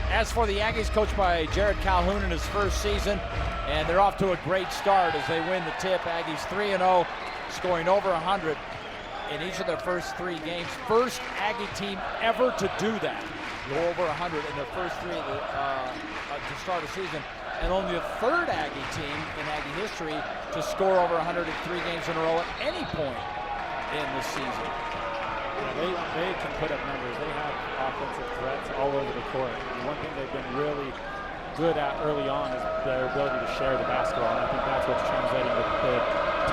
As for the Aggies, coached by Jared Calhoun in his first season, and they're off to a great start as they win the tip. Aggies 3-0, scoring over 100 in each of their first 3 games. First Aggie team ever to do that, go over 100 in their first 3 to start a season, and only the 3rd Aggie team in Aggie history to score over 100 in 3 games in a row at any point in the season. Yeah, they can put up numbers. They have offensive threats all over the court. And one thing they've been really good at early on is their ability to share the basketball, and I think that's what's translating the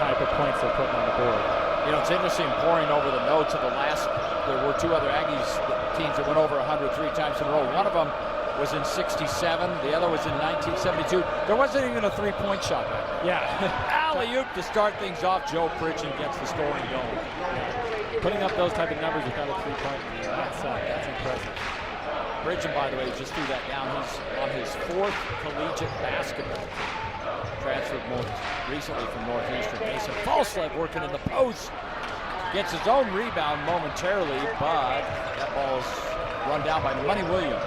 type of points they're putting on the board. You know, it's interesting, pouring over the notes of the last, there were 2 other Aggies teams that went over 100 3 times in a row. One of them was in '67, the other was in 1972. There wasn't even a 3-point shot back there. Yeah. Alley-oop to start things off. Joe Pridgeon gets the scoring going. Yeah. Putting up those type of numbers without a 3-point, that's impressive. Pridgeon, by the way, just threw that down. He's on his 4th collegiate basketball team. Transferred more recently from Northeastern. Mason Falslev working in the post. Gets his own rebound momentarily, but that ball's run down by Money Williams.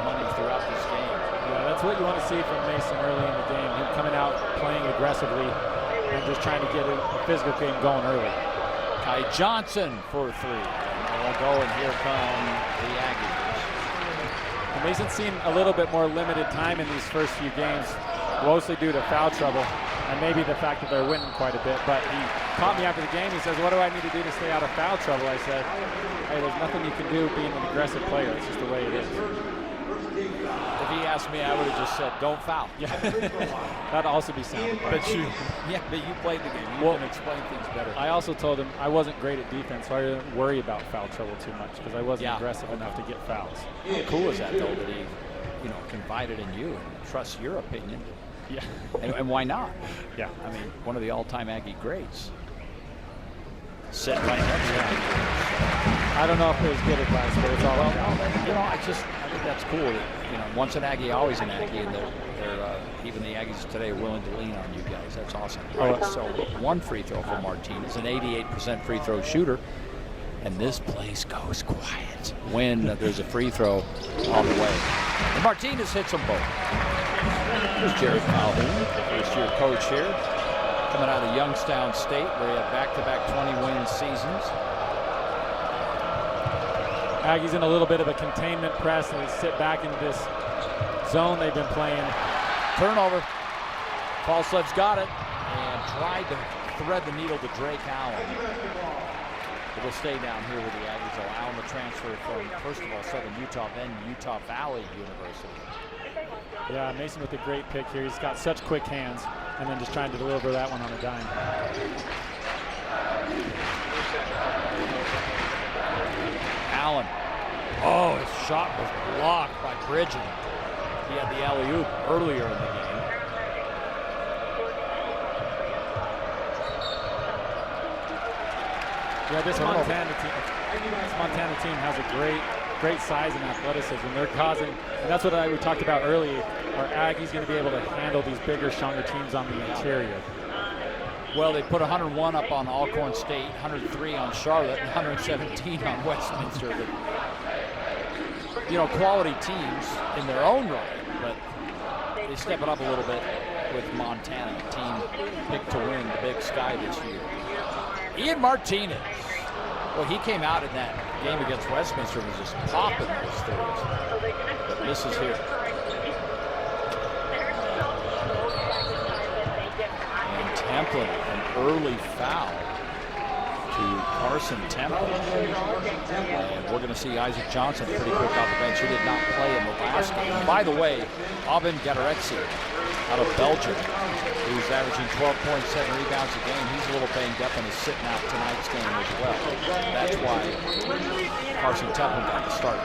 Money throughout this game. Yeah, that's what you want to see from Mason early in the game. Him coming out, playing aggressively, and just trying to get a physical game going early. Kai Johnson for 3. And they'll go, and here come the Aggies. And Mason's seen a little bit more limited time in these first few games, mostly due to foul trouble and maybe the fact that they're winning quite a bit. But he caught me after the game. He says, "What do I need to do to stay out of foul trouble?" I said, "Hey, there's nothing you can do being an aggressive player. It's just the way it is." If he asked me, I would have just said, "Don't foul." Yeah, that'd also be sound. But you played the game. You can explain things better. I also told him I wasn't great at defense, so I didn't worry about foul trouble too much because I wasn't aggressive enough to get fouls. How cool is that, though, that he, confided in you and trusts your opinion? Yeah. And why not? Yeah. I mean, one of the all-time Aggie greats. Sitting right next to him. I don't know if it was good advice, but it's all I think that's cool that, once an Aggie, always an Aggie, and they're even the Aggies today are willing to lean on you guys. That's awesome. Right, so 1 free throw for Martinez, an 88% free throw shooter, and this place goes quiet when there's a free throw on the way. And Martinez hits them both. Here's Jared Calhoun, first-year coach here, coming out of Youngstown State, where he had back-to-back 20-win seasons. Aggies in a little bit of a containment press, and they sit back into this zone they've been playing. Turnover. Falslev's got it and tried to thread the needle to Drake Allen. It'll stay down here with the Aggies. Allen the transfer from, first of all, Southern Utah, then Utah Valley University. Yeah, Mason with a great pick here. He's got such quick hands, and then just trying to deliver that one on a dime. Allen. Oh, his shot was blocked by Pridgeon. He had the alley-oop earlier in the game. Yeah, this Montana team has a great size and athleticism. They're causing, and that's what we talked about earlier. Are Aggies going to be able to handle these bigger, stronger teams on the interior? Well, they put 101 up on Alcorn State, 103 on Charlotte, and 117 on Westminster. But, quality teams in their own right, but they step it up a little bit with Montana, a team picked to win the Big Sky this year. Ian Martinez. Well, he came out in that game against Westminster and was just popping those threes. But misses here. And Templin, an early foul to Carson Templin. And we're going to see Isaac Johnson pretty quick off the bench. He did not play in the last game. And by the way, Aubin Gadaretsi out of Belgium, who's averaging 12 points, 7 rebounds a game. He's a little banged up and is sitting out tonight's game as well. That's why Carson Templin got the start.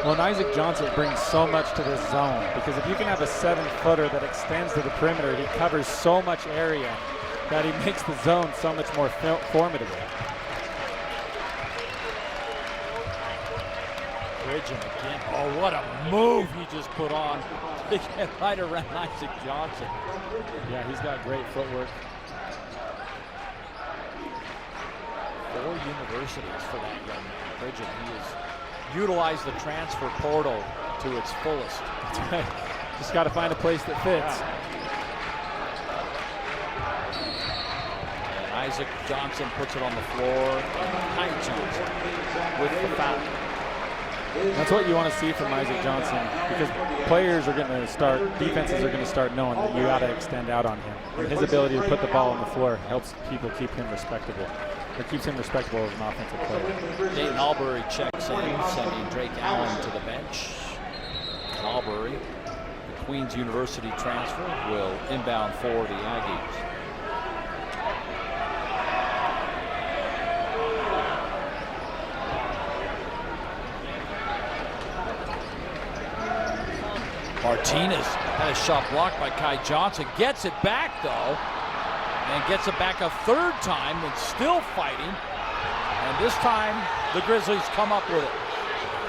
Well, and Isaac Johnson brings so much to this zone, because if you can have a 7-footer that extends to the perimeter, he covers so much area that he makes the zone so much more formidable. Pridgeon again. Oh, what a move he just put on to get right around Isaac Johnson. Yeah, he's got great footwork. 4 universities for that young man. Pridgeon, he is utilize the transfer portal to its fullest. Just got to find a place that fits. And Isaac Johnson puts it on the floor. Ty Johnson with the foul. That's what you want to see from Isaac Johnson, because players are going to start, defenses are going to start knowing that you got to extend out on him. And his ability to put the ball on the floor helps people keep him respectable. It keeps him respectable as an offensive player. Dayton Albury checks in, sending Drake Allen to the bench. Albury, the Queens University transfer, will inbound for the Aggies. Martinez had a shot blocked by Kai Johnson. Gets it back, though, and gets it back a third time and still fighting. And this time, the Grizzlies come up with it.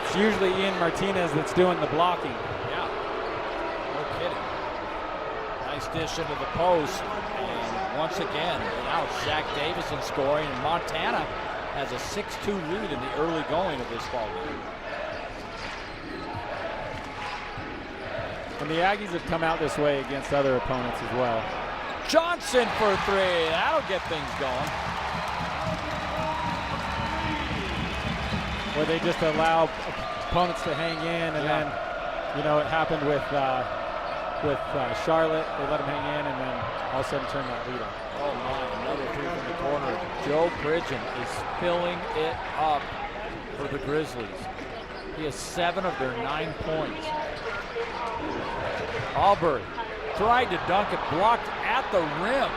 It's usually Ian Martinez that's doing the blocking. Yeah, no kidding. Nice dish into the post. And once again, now it's Zach Davison scoring, and Montana has a 6-2 lead in the early going of this ball game. And the Aggies have come out this way against other opponents as well. Johnson for three. That'll get things going. Where they just allow opponents to hang in, and then, you know, it happened with Charlotte. They let them hang in, and then all of a sudden turn that lead on. Oh my, another three from the corner. Joe Pridgeon is filling it up for the Grizzlies. He has 7 of their 9 points. Albury tried to dunk it, blocked at the rim.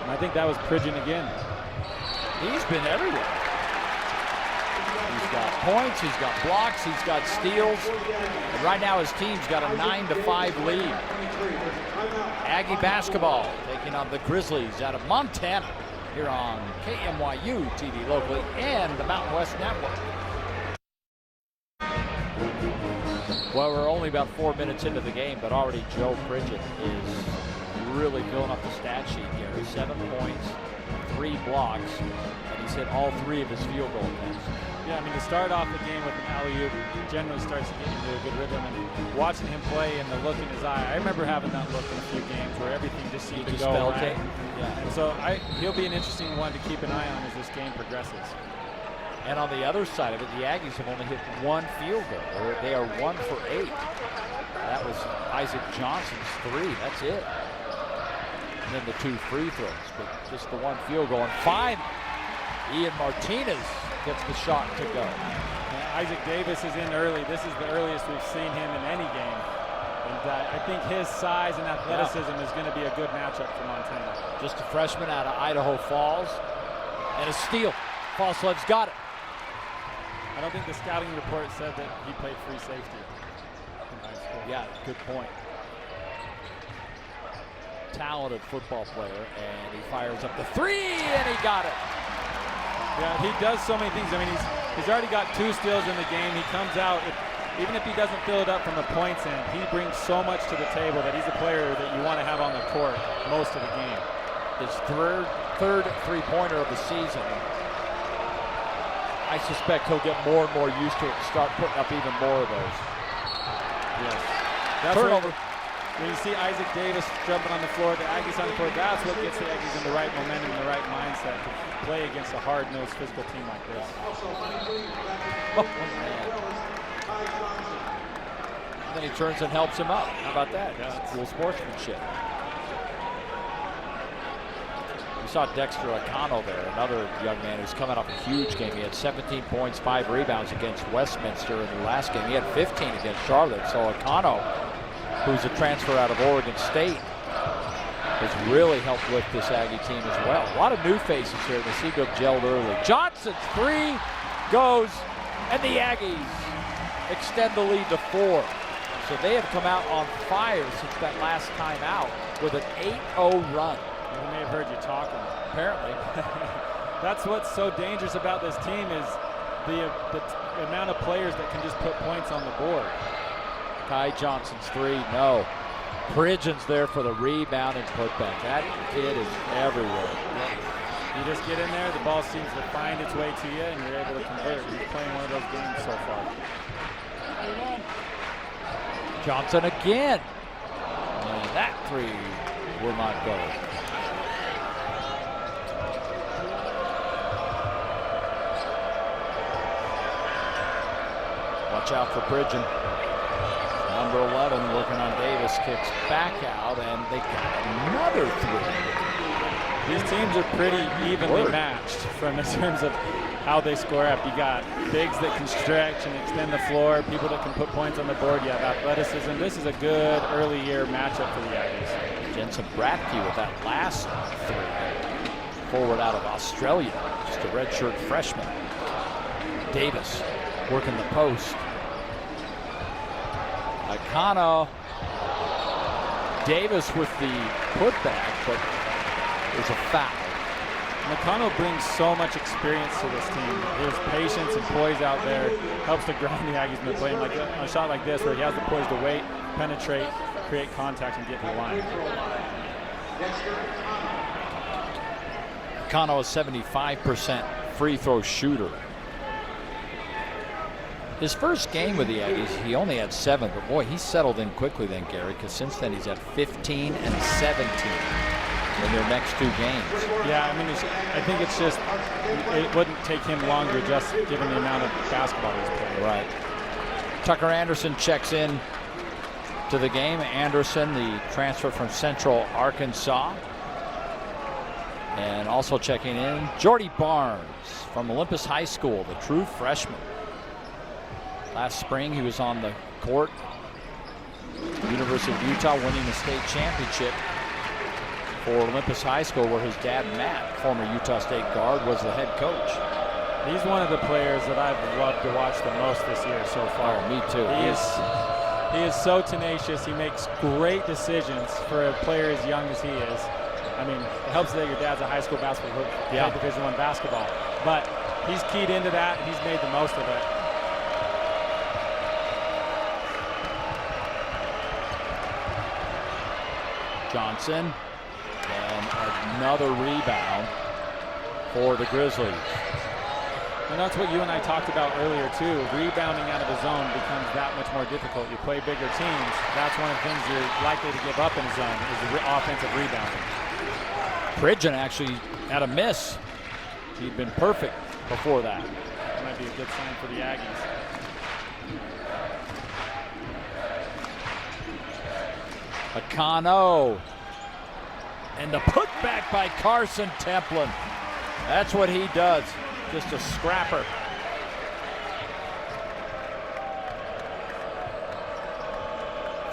And I think that was Pridgeon again. He's been everywhere. He's got points, he's got blocks, he's got steals. And right now his team's got a 9-5 lead. Aggie basketball taking on the Grizzlies out of Montana here on KMYU TV locally and the Mountain West Network. Well, we're only about 4 minutes into the game, but already Joe Pridgeon is really filling up the stat sheet here. 7 points, 3 blocks, and he's hit all 3 of his field goal attempts. Yeah, I mean, to start off the game with an alley-oop generally starts to get into a good rhythm, and watching him play and the look in his eye, I remember having that look in a few games where everything just seemed to go right. Yeah. And so he'll be an interesting one to keep an eye on as this game progresses. And on the other side of it, the Aggies have only hit 1 field goal. They are 1 for 8. That was Isaac Johnson's 3. That's it. And then the 2 free throws, but just the 1 field goal. And finally, Ian Martinez gets the shot to go. Isaac Davis is in early. This is the earliest we've seen him in any game. And I think his size and athleticism is going to be a good matchup for Montana. Just a freshman out of Idaho Falls. And a steal. Falslev's got it. I don't think the scouting report said that he played free safety in high school. Yeah, good point. Talented football player, and he fires up the 3, and he got it. Yeah, he does so many things. I mean, he's already got 2 steals in the game. He comes out, even if he doesn't fill it up from the points end, he brings so much to the table that he's a player that you want to have on the court most of the game. His third three-pointer of the season. I suspect he'll get more and more used to it and start putting up even more of those. Yes. That's turnover. When you see Isaac Davis jumping on the floor, the Aggies on the floor, that's what gets the Aggies in the right momentum, the right mindset to play against a hard-nosed physical team like this. Oh, man. Then he turns and helps him up. How about that? That's cool sportsmanship. We saw Dexter Acano there, another young man who's coming off a huge game. He had 17 points, 5 rebounds against Westminster in the last game. He had 15 against Charlotte. So Acano, who's a transfer out of Oregon State, has really helped lift this Aggie team as well. A lot of new faces here. They seem to have gelled early. Johnson's 3 goes, and the Aggies extend the lead to 4. So they have come out on fire since that last time out with an 8-0 run. They may have heard you talking. Apparently. That's what's so dangerous about this team is the amount of players that can just put points on the board. Kai Johnson's 3, no. Pridgeon's there for the rebound and putback. That kid is everywhere. You just get in there, the ball seems to find its way to you, and you're able to convert. He's playing one of those games so far. Johnson again. And that three will not go. Watch out for Bridgen. Number 11 working on Davis, kicks back out, and they got another three. These teams are pretty evenly matched from in terms of how they score up. You got bigs that can stretch and extend the floor, people that can put points on the board. You have athleticism. This is a good early year matchup for the Aggies. Jensen Bratke with that last three. Forward out of Australia, just a redshirt freshman. Davis working the post. Akano. Davis with the putback, but there's a foul. McConnell brings so much experience to this team. His patience and poise out there helps to grind the Aggies into playing like a shot like this, where he has the poise to wait, penetrate, create contact, and get to the line. McConnell is 75% free throw shooter. His first game with the Aggies, he only had 7, but boy, he settled in quickly then, Gary, because since then he's at 15 and 17 in their next 2 games. Yeah, I mean, I think it's just, it wouldn't take him long to adjust given the amount of basketball he's playing. Right. Tucker Anderson checks in to the game. Anderson, the transfer from Central Arkansas. And also checking in, Jordy Barnes from Olympus High School, the true freshman. Last spring, he was on the court, University of Utah, winning the state championship for Olympus High School, where his dad, Matt, former Utah State guard, was the head coach. He's one of the players that I've loved to watch the most this year so far. Oh, me too. He is so tenacious. He makes great decisions for a player as young as he is. I mean, it helps that your dad's a high school basketball coach, played Division I basketball, but he's keyed into that, and he's made the most of it. Johnson, and another rebound for the Grizzlies. And that's what you and I talked about earlier too. Rebounding out of a zone becomes that much more difficult. You play bigger teams, that's one of the things you're likely to give up in a zone, is the offensive rebounding. Bridgen actually had a miss. He'd been perfect before that. That might be a good sign for the Aggies. Akano. And the putback by Carson Templin. That's what he does. Just a scrapper.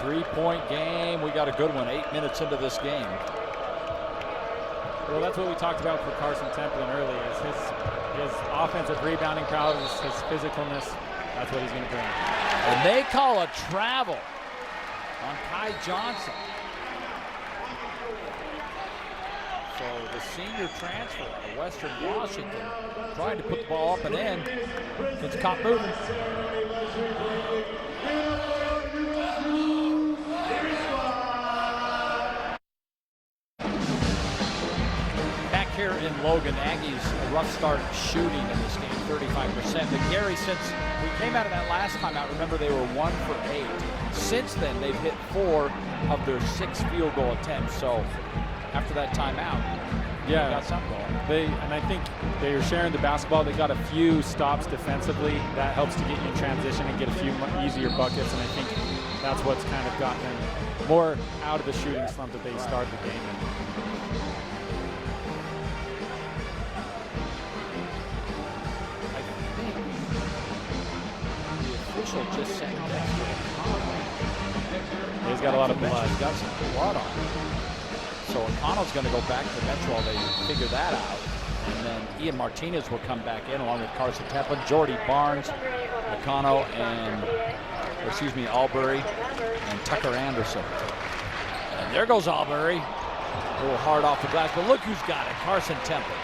Three-point game. We got a good one 8 minutes into this game. Well, that's what we talked about for Carson Templin early, is his offensive rebounding prowess, his physicalness. That's what he's going to bring. And they call a travel on Kai Johnson. So the senior transfer out of Western Washington tried to put the ball up and in. It's caught moving. Back here in Logan, Aggies a rough start shooting in this game, 35%. But Gary, since we came out of that last time out, remember they were 1 for 8. Since then, they've hit 4 of their 6 field goal attempts. So after that timeout, yeah, got something going. And I think they were sharing the basketball. They got a few stops defensively. That helps to get you in transition and get a few easier buckets. And I think that's what's kind of gotten them more out of the shooting slump that they started the game in. I think the official just sent Dexter O'Connell. He's got a lot of blood. He's got some blood on him. So O'Connell's going to go back to the bench while they figure that out. And then Ian Martinez will come back in along with Carson Templin, Jordy Barnes, O'Connell, and, Albury, and Tucker Anderson. And there goes Albury. A little hard off the glass, but look who's got it, Carson Templin.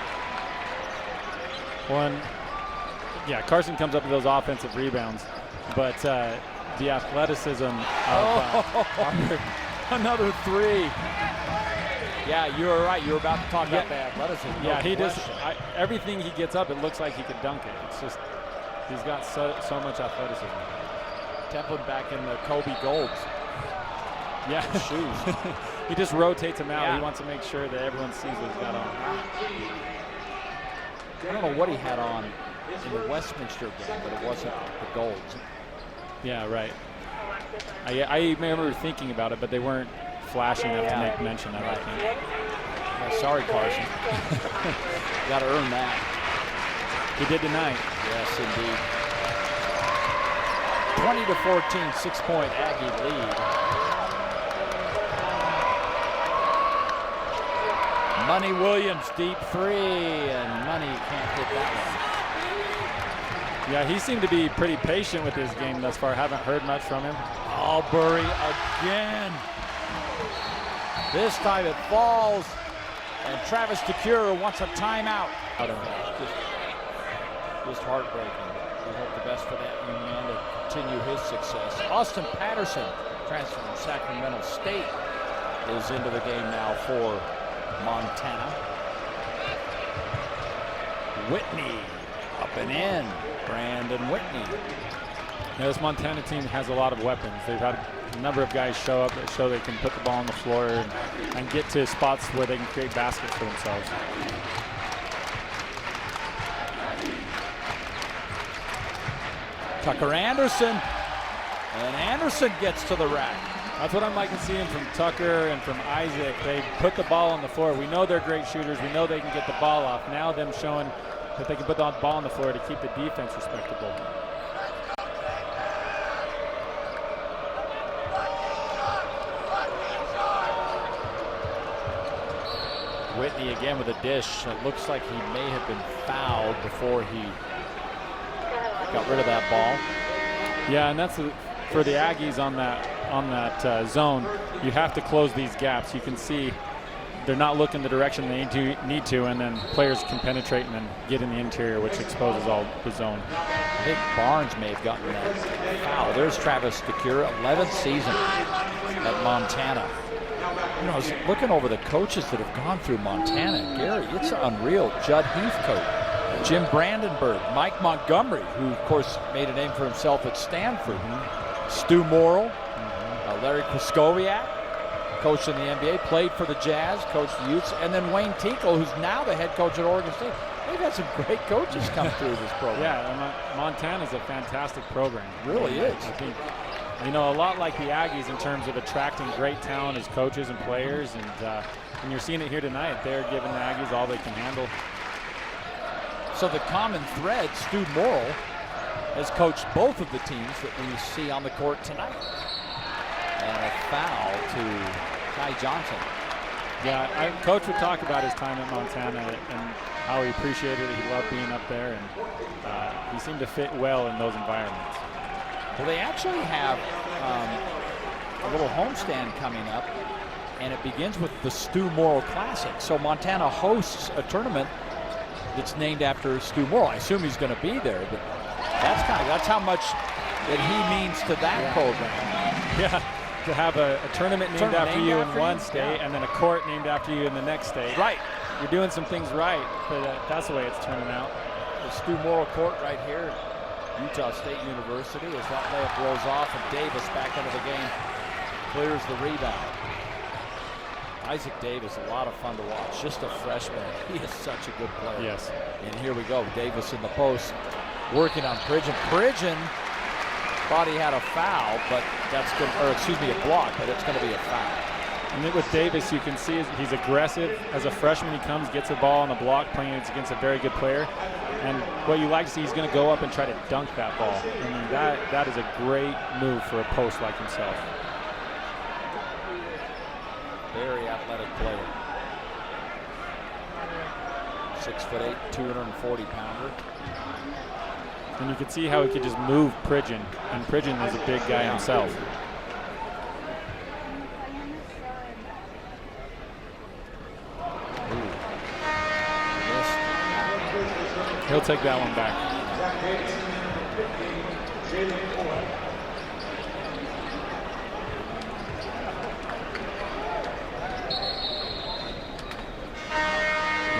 Carson comes up with those offensive rebounds, but the athleticism of another three. Yeah, you were right. You were about to talk about the athleticism. Yeah, he just everything he gets up, it looks like he could dunk it. It's just he's got so much athleticism. Templin back in the Kobe Golds. Yeah, shoes. He just rotates them out. Yeah. He wants to make sure that everyone sees what he's got on. I don't know what he had on in the Westminster game, but it wasn't the Golds. Yeah, right. I remember thinking about it, but they weren't flashing enough to make mention of it. I think. Yeah, sorry, Carson. Got to earn that. He did tonight. Yes, indeed. 20-14, 6-point Aggie lead. Money Williams, deep three, and Money can't hit that one. Yeah, he seemed to be pretty patient with his game thus far. Haven't heard much from him. Albury again. This time it falls, and Travis DeCure wants a timeout. Just heartbreaking. We hope the best for that young man to continue his success. Austin Patterson, transfer from Sacramento State, is into the game now for Montana. Whitney up and in. Brandon Whitney. Yeah, this Montana team has a lot of weapons. They've had a number of guys show up that show they can put the ball on the floor and get to spots where they can create baskets for themselves. Tucker Anderson. And Anderson gets to the rack. That's what I'm liking seeing from Tucker and from Isaac. They put the ball on the floor. We know they're great shooters. We know they can get the ball off. Now them showing that they can put the ball on the floor to keep the defense respectable. Whitney again with a dish. It looks like he may have been fouled before he got rid of that ball. Yeah, and that's for the Aggies on that zone. You have to close these gaps. You can see they're not looking the direction they need to, and then players can penetrate and then get in the interior, which exposes all the zone. I think Barnes may have gotten that foul. There's Travis DeCure, 11th season at Montana. You know, I was looking over the coaches that have gone through Montana. Gary, it's unreal. Judd Heathcote, Jim Brandenburg, Mike Montgomery, who of course made a name for himself at Stanford, Stu Morrill, Larry Kraskowiak, coached in the NBA, played for the Jazz, coached the Utes, and then Wayne Tinkle, who's now the head coach at Oregon State. They've had some great coaches come through this program. Yeah, Montana's a fantastic program. It really is. I think, you know, a lot like the Aggies in terms of attracting great talent as coaches and players, and you're seeing it here tonight. They're giving the Aggies all they can handle. So the common thread, Stu Morrill has coached both of the teams that we see on the court tonight. And a foul to Ty Johnson. Yeah, Coach would talk about his time at Montana and how he appreciated it. He loved being up there, and he seemed to fit well in those environments. Well, they actually have a little homestand coming up, and it begins with the Stu Morrill Classic. So Montana hosts a tournament that's named after Stu Morrill. I assume he's going to be there, but that's how much that he means to that program. Yeah. To have a tournament named after you in one state and then a court named after you in the next state. Right. You're doing some things right, but that's the way it's turning out. The Stu Morrill court right here, Utah State University, as that layup rolls off and Davis back into the game, clears the rebound. Isaac Davis, a lot of fun to watch. Just a freshman. He is such a good player. Yes. And here we go. Davis in the post, working on Pridgeon. Pridgeon thought he had a foul, but that's good, or excuse me, a block, but it's going to be a foul. And then with Davis, you can see he's aggressive. As a freshman, he comes, gets a ball on the block, playing against a very good player. And what you like to see, he's going to go up and try to dunk that ball. I mean, that is a great move for a post like himself. Very athletic player. 6'8", 240-pounder. And you can see how he could just move Pridgeon, and Pridgeon is a big guy himself. He'll take that one back.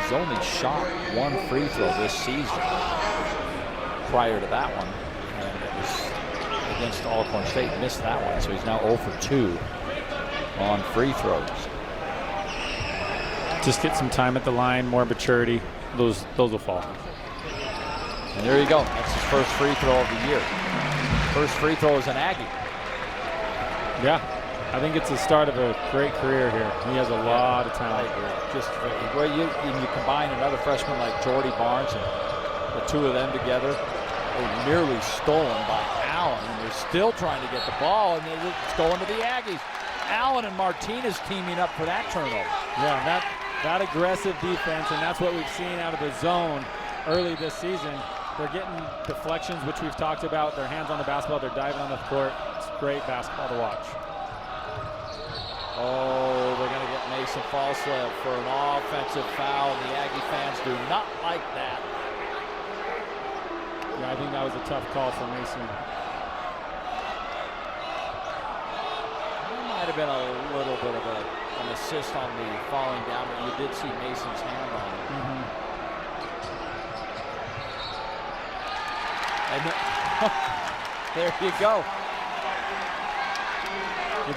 He's only shot one free throw this season prior to that one. And it was against Alcorn State, missed that one. So he's now 0 for 2 on free throws. Just get some time at the line, more maturity. Those will fall. And there you go. That's his first free throw of the year. First free throw is an Aggie. Yeah, I think it's the start of a great career here. He has a lot of talent. Just where you combine another freshman like Jordy Barnes and the two of them together, they're nearly stolen by Allen, and they're still trying to get the ball, and it's going to the Aggies. Allen and Martinez teaming up for that turnover. Yeah, that aggressive defense, and that's what we've seen out of the zone early this season. They're getting deflections, which we've talked about. Their hands on the basketball, they're diving on the court. It's great basketball to watch. Oh, they're going to get Mason Falslip for an offensive foul. The Aggie fans do not like that. Yeah, I think that was a tough call for Mason. There might have been a little bit of an assist on the falling down, but you did see Mason's hand on it. Mm-hmm. And there you go.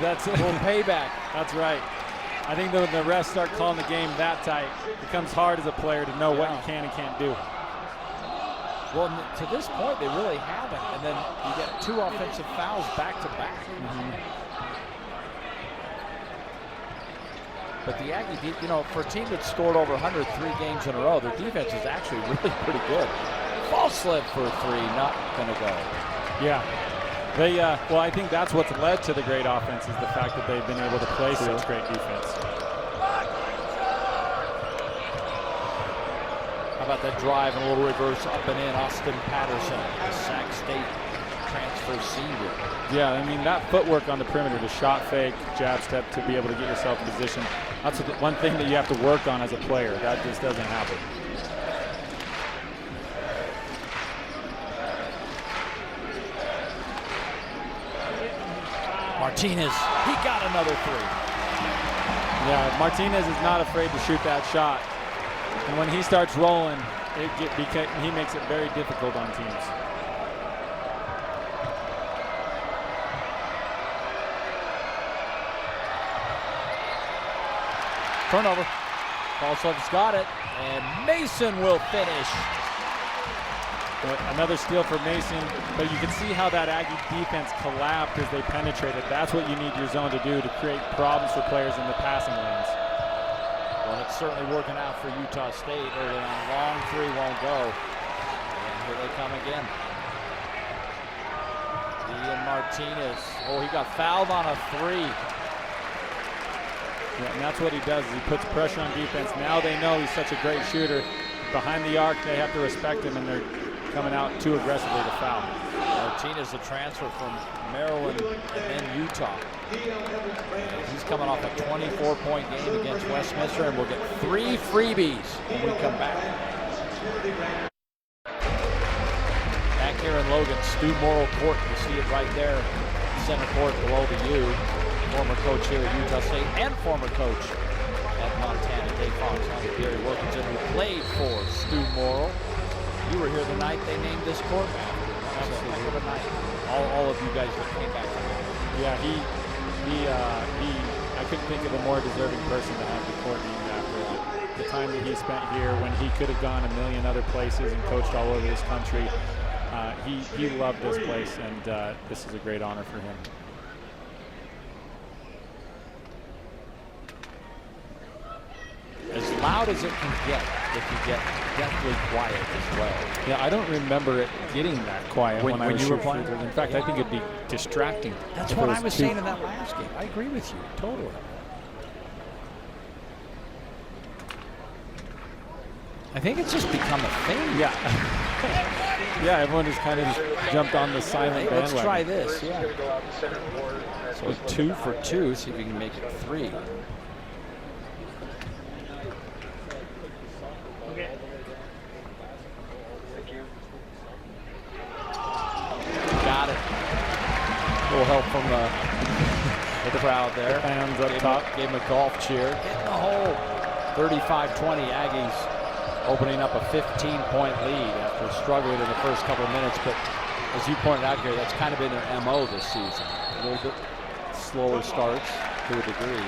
That's a little payback. That's right. I think when the refs start calling the game that tight, it becomes hard as a player to know what you can and can't do. Well, to this point, they really haven't. And then you get 2 offensive fouls back to back. Mm-hmm. But the Aggie, for a team that scored over 103 games in a row, their defense is actually really pretty good. False slip for 3, not going to go. Yeah. Well, I think that's what's led to the great offense is the fact that they've been able to play such great defense. How about that drive and a little reverse up and in? Austin Patterson, the Sac State transfer senior. Yeah, I mean, that footwork on the perimeter, the shot fake, jab step to be able to get yourself in position, that's one thing that you have to work on as a player. That just doesn't happen. Martinez, he got another 3. Yeah, Martinez is not afraid to shoot that shot. And when he starts rolling, he makes it very difficult on teams. Turnover. Falslove's got it, and Mason will finish. Another steal for Mason, but you can see how that Aggie defense collapsed as they penetrated. That's what you need your zone to do to create problems for players in the passing lanes. Well, it's certainly working out for Utah State early on. Long 3 won't go. And here they come again. Ian Martinez. Oh, he got fouled on a 3. Yeah, and that's what he does, is he puts pressure on defense. Now they know he's such a great shooter. Behind the arc, they have to respect him, and they're coming out too aggressively to foul. Martinez, a transfer from Maryland and then Utah. And he's coming off a 24-point game against Westminster, and we'll get 3 freebies when we come back. Back here in Logan, Stu Morrill Court. You see it right there, center court below the U. Former coach here at Utah State and former coach at Montana, Dave Fox, on Gary Wilkinson, who played for Stu Morrill. You were here the night they named this court after. That was a heck of a night. All of you guys that came back from there. Yeah, I couldn't think of a more deserving person to have the court named after. The time that he spent here, when he could have gone a million other places and coached all over this country, he loved this place, and this is a great honor for him. As loud as it can get if you get deathly quiet as well. Yeah, I don't remember it getting that quiet when you were playing. In fact, I think it'd be distracting. That's what I was saying in that last game. I agree with you, totally. I think it's just become a thing. Yeah. Yeah, everyone just kind of just jumped on the silent bandwagon. Let's try this, yeah. So 2 for 2, see if you can make it 3. Got it. A little help from the crowd there. Fans up top. Gave him a golf cheer. Get in the hole. 35-20 Aggies opening up a 15-point lead after struggling in the first couple of minutes. But as you pointed out, Gary, that's kind of been their MO this season. A little bit slower starts to a degree.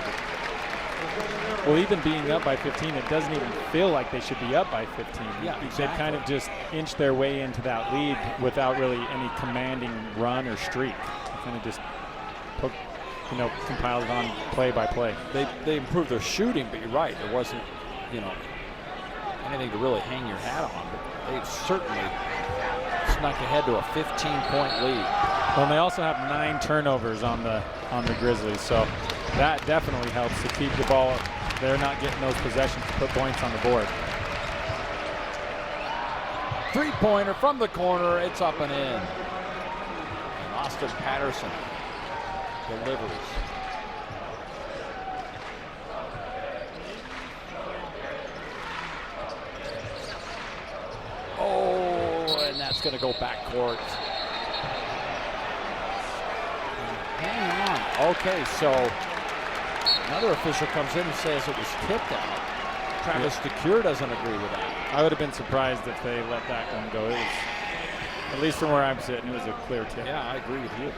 Well, even being up by 15, it doesn't even feel like they should be up by 15. Yeah, exactly. They've kind of just inched their way into that lead without really any commanding run or streak. They kind of just compiled it on play by play. They improved their shooting, but you're right. There wasn't, anything to really hang your hat on. But they've certainly snuck ahead to a 15-point lead. Well, and they also have 9 turnovers on the Grizzlies, so that definitely helps to keep the ball. They're not getting those possessions to put points on the board. Three-pointer from the corner. It's up and in. And Austin Patterson delivers. Oh, and that's going to go backcourt. Hang on. Okay, so another official comes in and says it was tipped out. Travis DeCure doesn't agree with that. I would have been surprised if they let that one go. It was, at least from where I'm sitting, it was a clear tip. Yeah, I agree with you.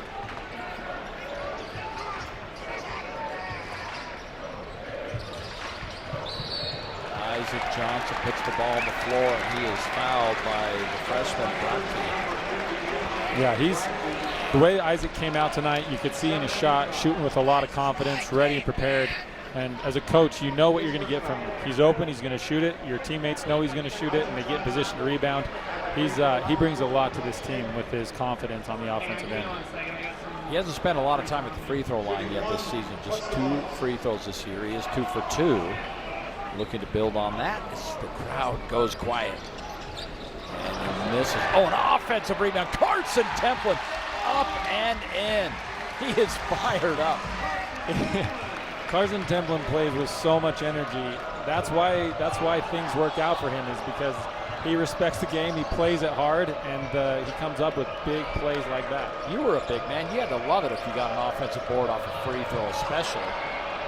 Isaac Johnson puts the ball on the floor, and he is fouled by the freshman Brockton. Yeah, the way Isaac came out tonight, you could see in his shot, shooting with a lot of confidence, ready and prepared. And as a coach, you know what you're going to get from him. He's open, he's going to shoot it. Your teammates know he's going to shoot it, and they get in position to rebound. He brings a lot to this team with his confidence on the offensive end. He hasn't spent a lot of time at the free throw line yet this season. Just 2 free throws this year. He is 2 for 2. Looking to build on that as the crowd goes quiet. And he misses. Oh, an offensive rebound. Carson Templin up and in. He is fired up. Carson Templin plays with so much energy. That's why things work out for him, is because he respects the game. He plays it hard, and he comes up with big plays like that. You were a big man. You had to love it if you got an offensive board off a free throw, especially.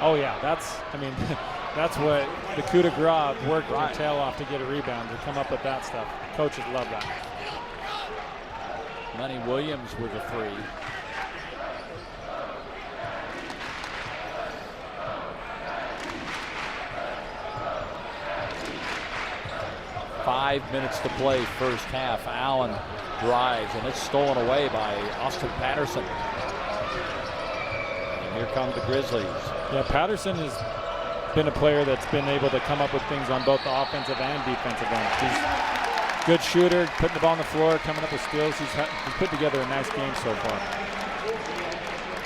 Oh yeah, that's what the coup de grace worked your tail off to get a rebound, to come up with that stuff. Coaches love that. Money Williams with a 3. Five minutes to play first half. Allen drives, and it's stolen away by Austin Patterson. And here come the Grizzlies. Yeah, Patterson has been a player that's been able to come up with things on both the offensive and defensive end. He's a good shooter, putting the ball on the floor, coming up with steals. He's put together a nice game so far.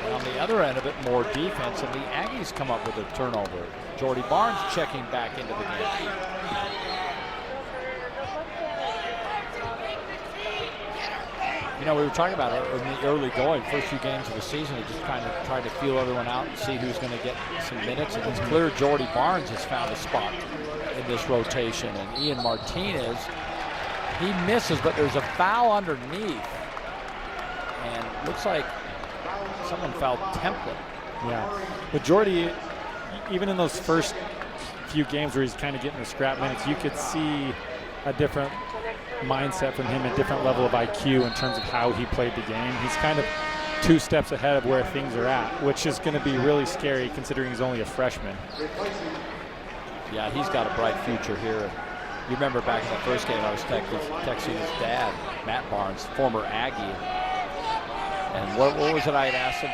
And on the other end of it, more defense, and the Aggies come up with a turnover. Jordy Barnes checking back into the game. We were talking about it in the early going, first few games of the season. They just kind of tried to feel everyone out and see who's going to get some minutes. And it's clear Jordy Barnes has found a spot in this rotation. And Ian Martinez, he misses, but there's a foul underneath. And looks like someone fouled Templin. Yeah, but Jordy, even in those first few games where he's kind of getting the scrap minutes, you could see a different mindset from him, a different level of IQ in terms of how he played the game. He's kind of 2 steps ahead of where things are at, which is going to be really scary considering he's only a freshman. Yeah, he's got a bright future here. You remember back in the first game, I was texting his dad, Matt Barnes, former Aggie. And what was it I had asked him?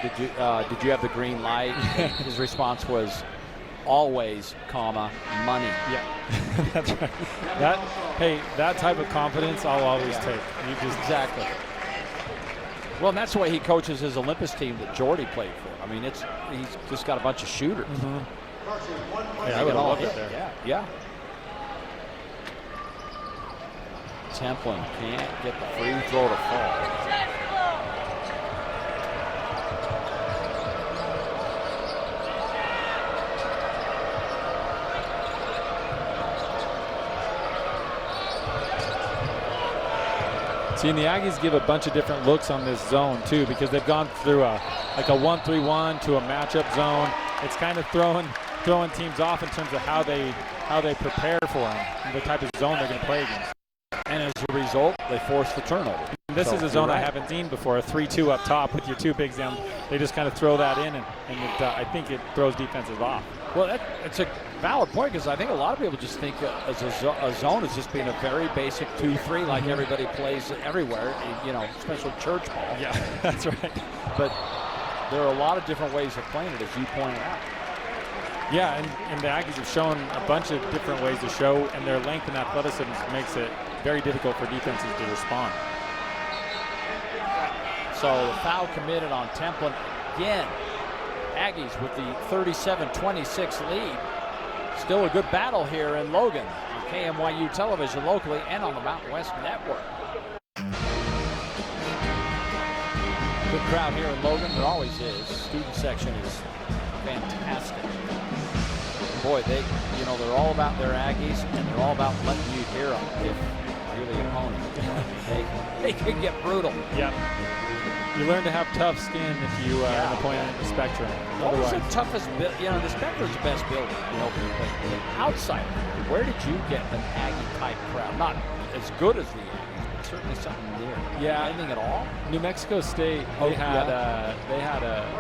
Did you have the green light? His response was, always, money. Yeah, that's right. That type of confidence I'll always take. Exactly. Well, and that's the way he coaches his Olympus team that Jordy played for. I mean, he's just got a bunch of shooters. Mm-hmm. I would have loved it there. Yeah. Templin can't get the free throw to fall. See, and the Aggies give a bunch of different looks on this zone too, because they've gone through a 1-3-1 to a matchup zone. It's kind of throwing teams off in terms of how they how they prepare for him, and the type of zone they're going to play against. And as a result, they force the turnover. This is a zone I haven't seen before, a 3-2 up top with your two bigs down. They just kind of throw that in, and I think it throws defenses off. Well, it's a valid point, because I think a lot of people just think as a zone as just being a very basic 2-3 like everybody plays everywhere, especially church ball. Yeah, that's right. But there are a lot of different ways of playing it, as you pointed out. Yeah, and the Aggies have shown a bunch of different ways to show, and their length and athleticism makes it very difficult for defenses to respond. So the foul committed on Templin again. Aggies with the 37-26 lead. Still a good battle here in Logan on KMYU television locally and on the Mountain West Network. Good crowd here in Logan. There always is. Student section is fantastic. Boy, they're all about their Aggies, and they're all about letting you hear them if you're the opponent. They can get brutal. Yep. You learn to have tough skin if you are an opponent in the spectrum. What was the toughest build? The spectrum's the best building. Outside, where did you get an Aggie-type crowd? Not as good as the Aggies, but certainly something near. Yeah. Anything at all? New Mexico State, they had a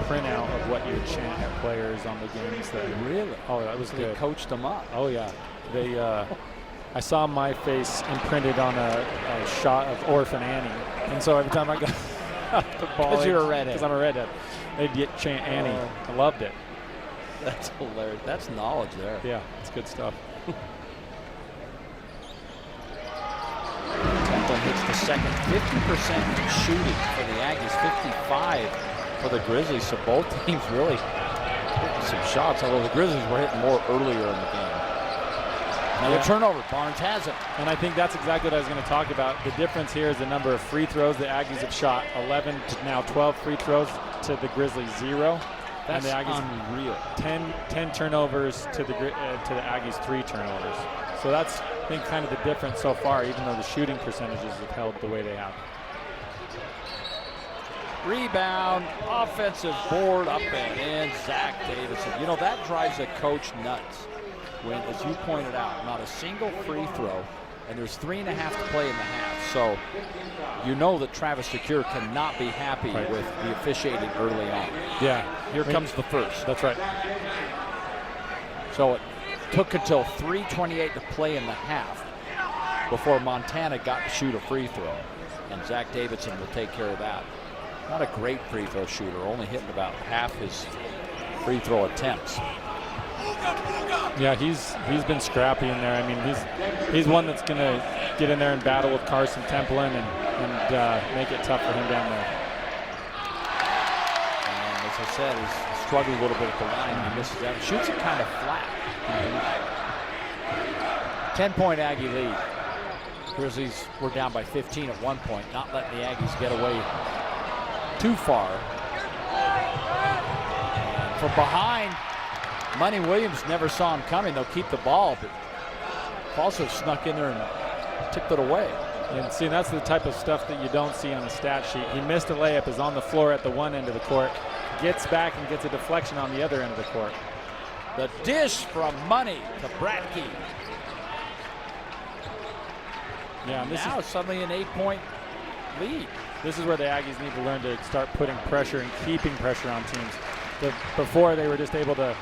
printout of what you would chant at players on the games. Really? Oh, that was good. They coached them up. Oh, yeah. They. I saw my face imprinted on a shot of Orphan Annie, and so every time I got the ball, because you're a redhead. Because I'm a redhead, they'd chant Annie. I loved it. That's hilarious. That's knowledge there. Yeah, it's good stuff. Templin hits the second. 50% shooting for the Aggies, 55 for the Grizzlies. So both teams really hitting some shots, although the Grizzlies were hitting more earlier in the game. Another turnover. Barnes has it. And I think that's exactly what I was going to talk about. The difference here is the number of free throws the Aggies have shot. 11 to now 12 free throws to the Grizzlies 0. That's and the Aggies unreal. 10 turnovers to the Aggies 3 turnovers. So that's, I think, kind of the difference so far, even though the shooting percentages have held the way they have. Rebound, offensive board, up and in, Zach Davidson. That drives a coach nuts. When, as you pointed out, not a single free throw, and there's 3.5 to play in the half. So you know that Travis Secure cannot be happy with the officiating early on. Yeah. Here comes the first. That's right. So it took until 3:28 to play in the half before Montana got to shoot a free throw. And Zach Davidson will take care of that. Not a great free throw shooter, only hitting about half his free throw attempts. Yeah, he's been scrappy in there. I mean, he's one that's going to get in there and battle with Carson Templin and make it tough for him down there. And as I said, he's struggled a little bit at the line. He misses that. Shoots it kind of flat. 10-point Aggie lead. Grizzlies were down by 15 at one point, not letting the Aggies get away too far. And from behind, Money Williams never saw him coming. They'll keep the ball, but also snuck in there and tipped it away. And see, that's the type of stuff that you don't see on the stat sheet. He missed a layup, is on the floor at the one end of the court, gets back and gets a deflection on the other end of the court. The dish from Money to Bratke. Yeah, and now suddenly an 8-point lead. This is where the Aggies need to learn to start putting pressure and keeping pressure on teams. Before they were just able to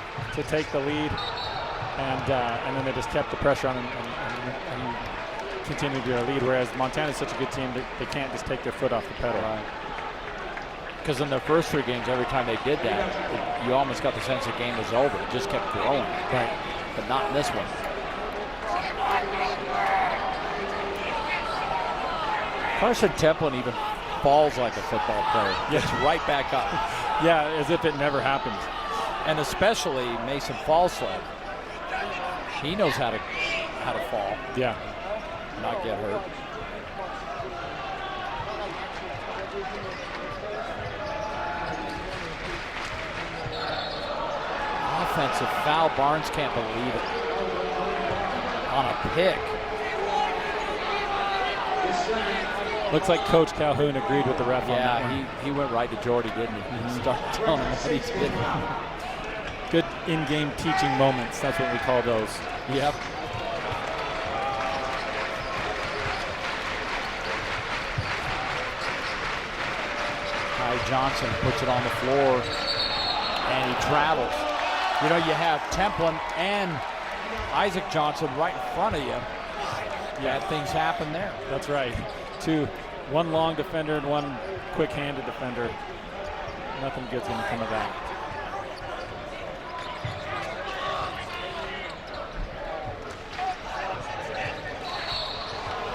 take the lead, and then they just kept the pressure on and continued their lead. Whereas Montana's such a good team that they can't just take their foot off the pedal. Because in their first 3 games, every time they did that, you almost got the sense the game was over. It just kept growing. Right. But not in this one. Carson Templin even falls like a football player. Gets right back up. Yeah, as if it never happened. And especially Mason Falsled. He knows how to fall. Yeah. Not get hurt. Offensive foul. Barnes can't believe it. On a pick. Looks like Coach Calhoun agreed with the ref on that one. He went right to Jordy, didn't he? He started telling him what he did. good in-game teaching moments. That's what we call those. Yep. Johnson puts it on the floor, and he travels. You know, you have Templin and Isaac Johnson right in front of you. Bad things happen there. That's right. One long defender and one quick-handed defender. Nothing good's going to come of that.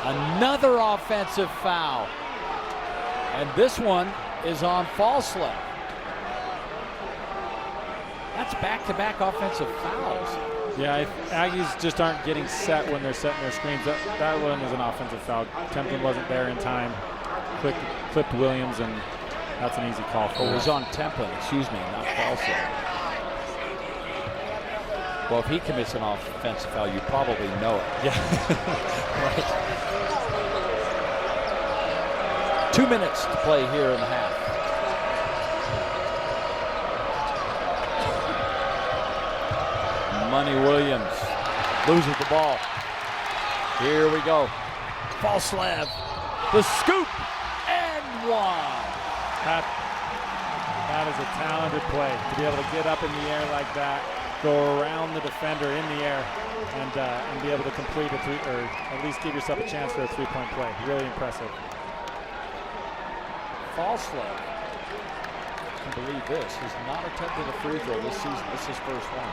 Another offensive foul. And this one is on Falsley. That's back-to-back offensive fouls. Yeah, Aggies just aren't getting set when they're setting their screens. That one is an offensive foul. Templin wasn't there in time. Clipped Williams, and that's an easy call for It was on Templin, excuse me, not Falsley. Well, if he commits an offensive foul, you probably know it. Yeah. Right. 2 minutes to play here in the half. Money Williams loses the ball. Here we go. Falslav, the scoop, and one. That is a talented play, to be able to get up in the air like that, go around the defender in the air, and be able to complete a three, or at least give yourself a chance for a three-point play. Really impressive. Falslav, I can believe this, has not attempted a free throw this season. This is his first one.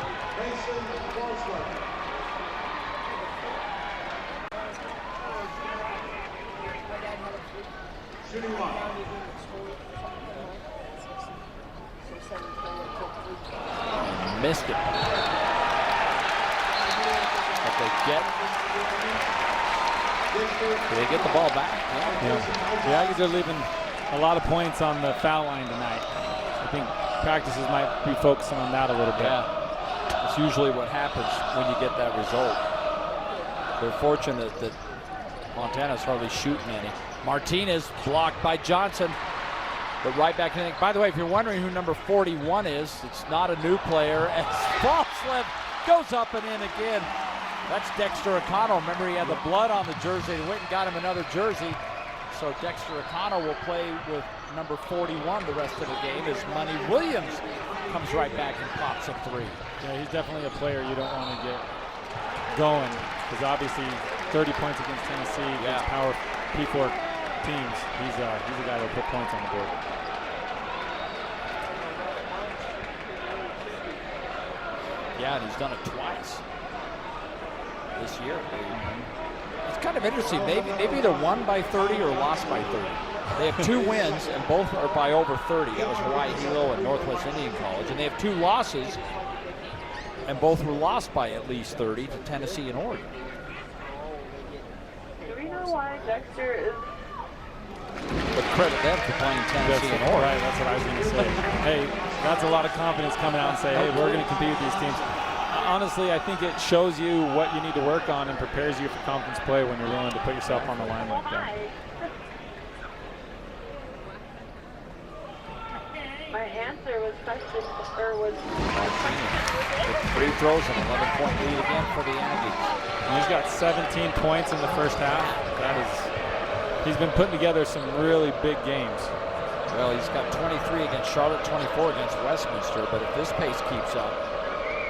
Missed it. But they get the ball back. Yeah. The Aggies are leaving a lot of points on the foul line tonight. I think practices might be focusing on that a little bit. Yeah, it's usually what happens when you get that result. They're fortunate that Montana's hardly shooting any. Martinez blocked by Johnson, but right back in. By the way, if you're wondering who number 41 is, it's not a new player. As Falsley goes up and in again. That's Dexter O'Connell. Remember, he had the blood on the jersey. They went and got him another jersey. So Dexter O'Connell will play with number 41 the rest of the game as Money Williams comes right back and pops a three. Yeah, he's definitely a player you don't want to get going, because obviously 30 points against Tennessee, against power P4 teams, he's a guy that will put points on the board. Yeah, and he's done it twice this year. It's kind of interesting. They've either won by 30 or lost by 30. They have 2 wins, and both are by over 30. That was Hawaii Hilo and Northwest Indian College. And they have 2 losses, and both were lost by at least 30 to Tennessee and Oregon. Do we know why Dexter is... But credit them for playing Tennessee and Oregon. Right, that's what I was going to say. Hey, that's a lot of confidence coming out and say, hey, we're going to compete with these teams. Honestly, I think it shows you what you need to work on and prepares you for conference play when you're willing to put yourself on the line like that. My answer was question, or was my question. With free throws and 11-point lead again for the Aggies. And he's got 17 points in the first half. He's been putting together some really big games. Well, he's got 23 against Charlotte, 24 against Westminster, but if this pace keeps up,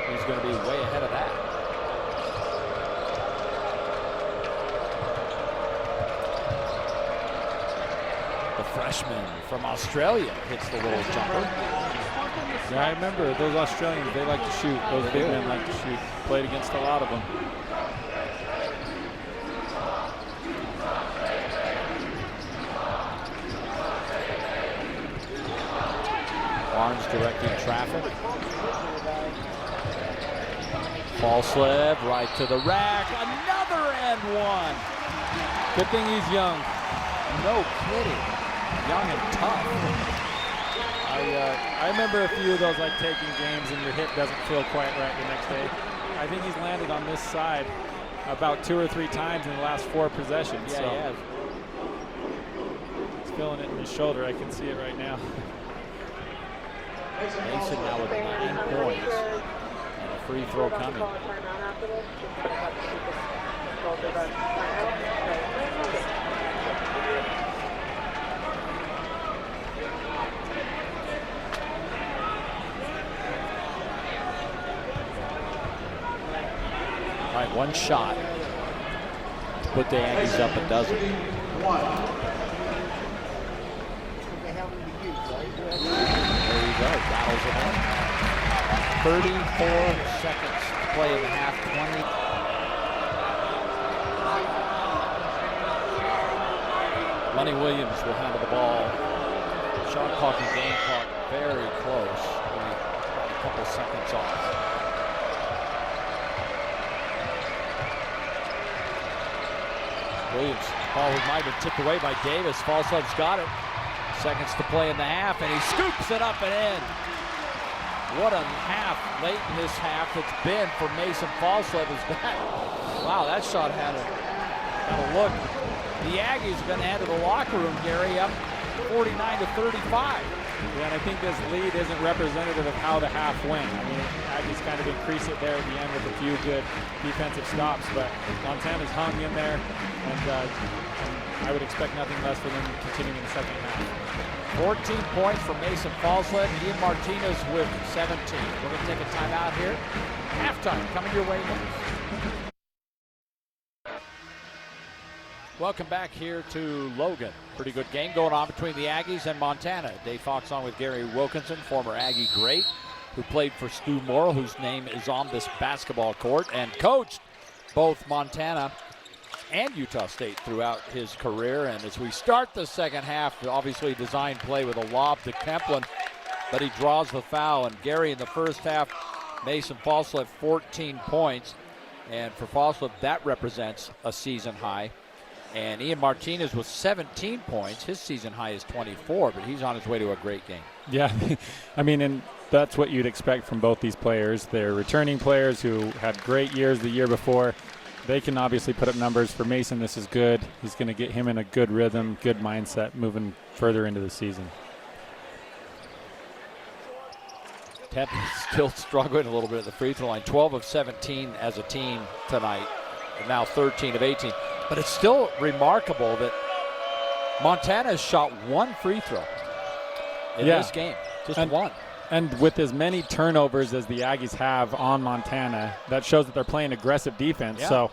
he's going to be way ahead of that. The freshman from Australia hits the little jumper. Yeah, I remember those Australians, they like to shoot. Those big men like to shoot. Played against a lot of them. Barnes directing traffic. Falsley right to the rack. Another and one. Good thing he's young. No kidding. Young and tough. I remember a few of those, like taking games and your hip doesn't feel quite right the next day. I think he's landed on this side about 2 or 3 times in the last 4 possessions. Yeah, so he has. he's feeling it in his shoulder. I can see it right now. Mason now with 9 points and a free throw coming. All right, one shot to put the Aggies up a dozen. There you go, battles it up. 34 seconds to play in the half, 20. Money Williams will handle the ball. Shot clock and game clock very close. Only a couple seconds off. Williams, ball might have been tipped away by Davis. Falslett's got it. Seconds to play in the half, and he scoops it up and in. What a half late in this half it's been for Mason Falslett. Wow, that shot had a look. The Aggies are going to head to the locker room, Gary, up 49-35. Yeah, and I think this lead isn't representative of how the half went. I mean, Aggies kind of increase it there at the end with a few good defensive stops, but Montana's hung in there, and I would expect nothing less for them continuing in the second half. 14 points for Mason Falslett. Ian Martinez with 17. We're going to take a timeout here. Halftime coming your way next. Welcome back here to Logan. Pretty good game going on between the Aggies and Montana. Dave Fox on with Gary Wilkinson, former Aggie great, who played for Stu Morrill, whose name is on this basketball court, and coached both Montana and Utah State throughout his career. And as we start the second half, obviously designed play with a lob to Kemplin, but he draws the foul. And Gary, in the first half, Mason Falslett 14 points, and for Falslett that represents a season high. And Ian Martinez with 17 points. His season high is 24, but he's on his way to a great game. Yeah, I mean, and that's what you'd expect from both these players. They're returning players who had great years the year before. They can obviously put up numbers. For Mason, this is good. He's going to get him in a good rhythm, good mindset moving further into the season. Temple still struggling a little bit at the free throw line. 12 of 17 as a team tonight, and now 13 of 18. But it's still remarkable that Montana has shot one free throw in this game, just one. And with as many turnovers as the Aggies have on Montana, that shows that they're playing aggressive defense. Yeah. So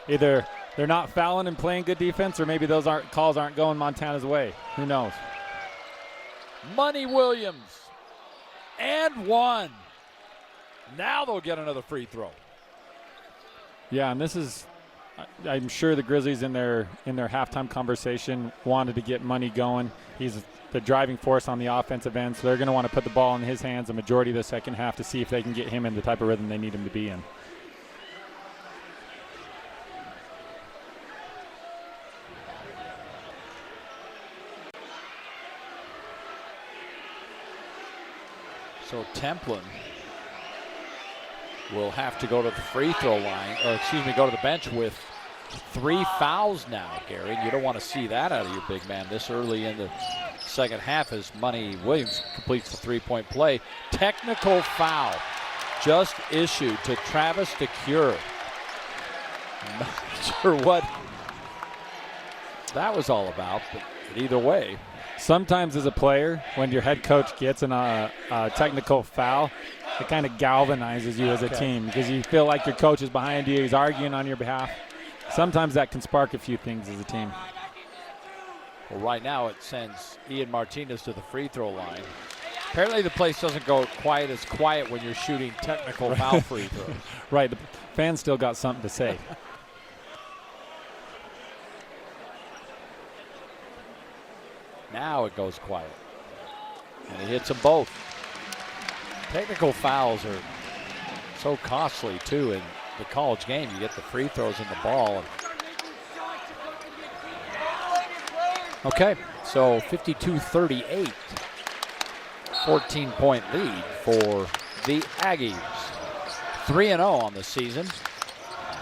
either they're not fouling and playing good defense, or maybe those calls aren't going Montana's way. Who knows? Money Williams, and one. Now they'll get another free throw. Yeah, and this is, I'm sure the Grizzlies in their halftime conversation wanted to get Money going. He's the driving force on the offensive end, so they're going to want to put the ball in his hands the majority of the second half to see if they can get him in the type of rhythm they need him to be in. So Templin will have to go to the free throw line, or excuse me, go to the bench with 3 fouls now, Gary. You don't want to see that out of your big man this early in the second half as Money Williams completes the three-point play. Technical foul just issued to Travis DeCure. Not sure what that was all about, but either way. Sometimes as a player, when your head coach gets a technical foul, it kind of galvanizes you as a team because you feel like your coach is behind you, he's arguing on your behalf. Sometimes that can spark a few things as a team. Well, right now it sends Ian Martinez to the free throw line. Apparently the place doesn't go quite as quiet when you're shooting technical foul free throws. Right, the fans still got something to say. Now it goes quiet. And he hits them both. Technical fouls are so costly, too, in the college game. You get the free throws in the ball. Okay, so 52-38. 14-point lead for the Aggies. 3-0 on the season.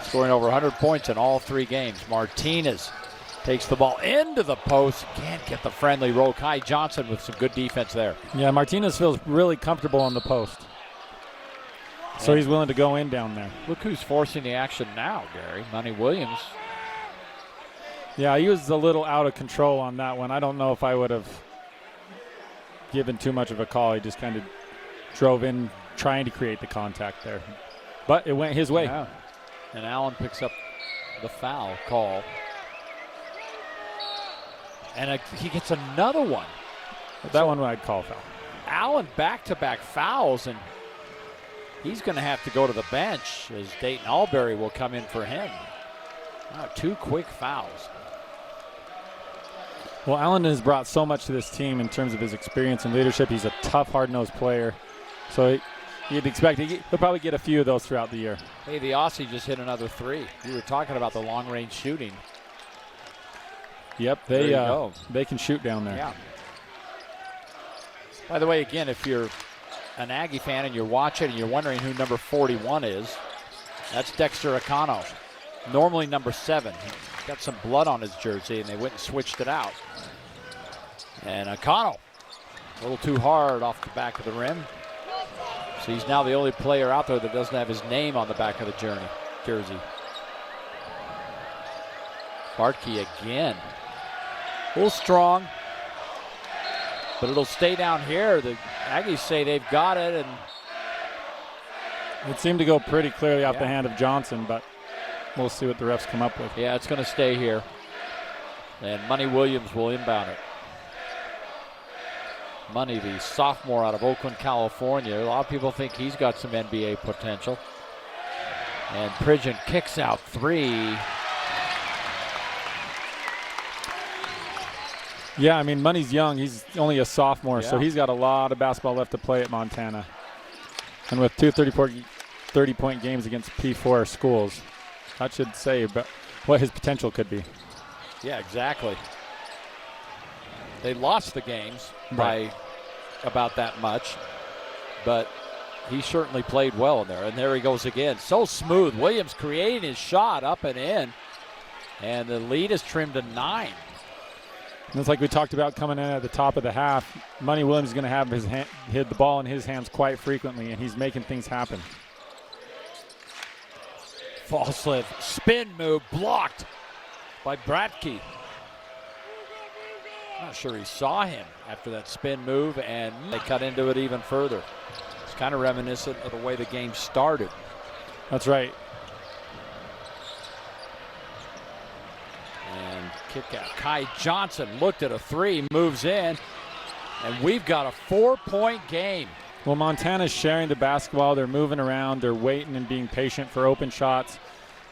Scoring over 100 points in all 3 games. Martinez Takes the ball into the post. Can't get the friendly roll. Kai Johnson with some good defense there. Yeah, Martinez feels really comfortable on the post. So he's willing to go in down there. Look who's forcing the action now, Gary. Money Williams. Yeah, he was a little out of control on that one. I don't know if I would have given too much of a call. He just kind of drove in trying to create the contact there. But it went his way. Yeah. And Allen picks up the foul call. And he gets another one. That one I'd call foul. Allen back-to-back fouls, and he's going to have to go to the bench as Dayton Albury will come in for him. Wow, 2 quick fouls. Well, Allen has brought so much to this team in terms of his experience and leadership. He's a tough, hard-nosed player. So you'd expect he'll probably get a few of those throughout the year. Hey, the Aussie just hit another 3. You were talking about the long-range shooting. Yep, they can shoot down there. Yeah. By the way, again, if you're an Aggie fan and you're watching and you're wondering who number 41 is, that's Dexter Acano. Normally number 7. He got some blood on his jersey and they went and switched it out. And Acano, a little too hard off the back of the rim. So he's now the only player out there that doesn't have his name on the back of the jersey. Bartkey again. A little strong, but it'll stay down here. The Aggies say they've got it, and it seemed to go pretty clearly off the hand of Johnson, but we'll see what the refs come up with. Yeah, it's going to stay here. And Money Williams will inbound it. Money, the sophomore out of Oakland, California. A lot of people think he's got some NBA potential. And Pridgeon kicks out 3. Yeah, I mean, Money's young. He's only a sophomore, so he's got a lot of basketball left to play at Montana. And with 2 30-point games against P4 schools, that should say about what his potential could be. Yeah, exactly. They lost the games by about that much, but he certainly played well in there. And there he goes again. So smooth. Williams creating his shot up and in, and the lead is trimmed to 9. And it's like we talked about coming in at the top of the half. Money Williams is going to have hit the ball in his hands quite frequently, and he's making things happen. Falslip, spin move, blocked by Bratke. Not sure he saw him after that spin move, and they cut into it even further. It's kind of reminiscent of the way the game started. That's right. And kick out. Kai Johnson looked at a 3, moves in, and we've got a 4-point game. Well, Montana's sharing the basketball. They're moving around. They're waiting and being patient for open shots.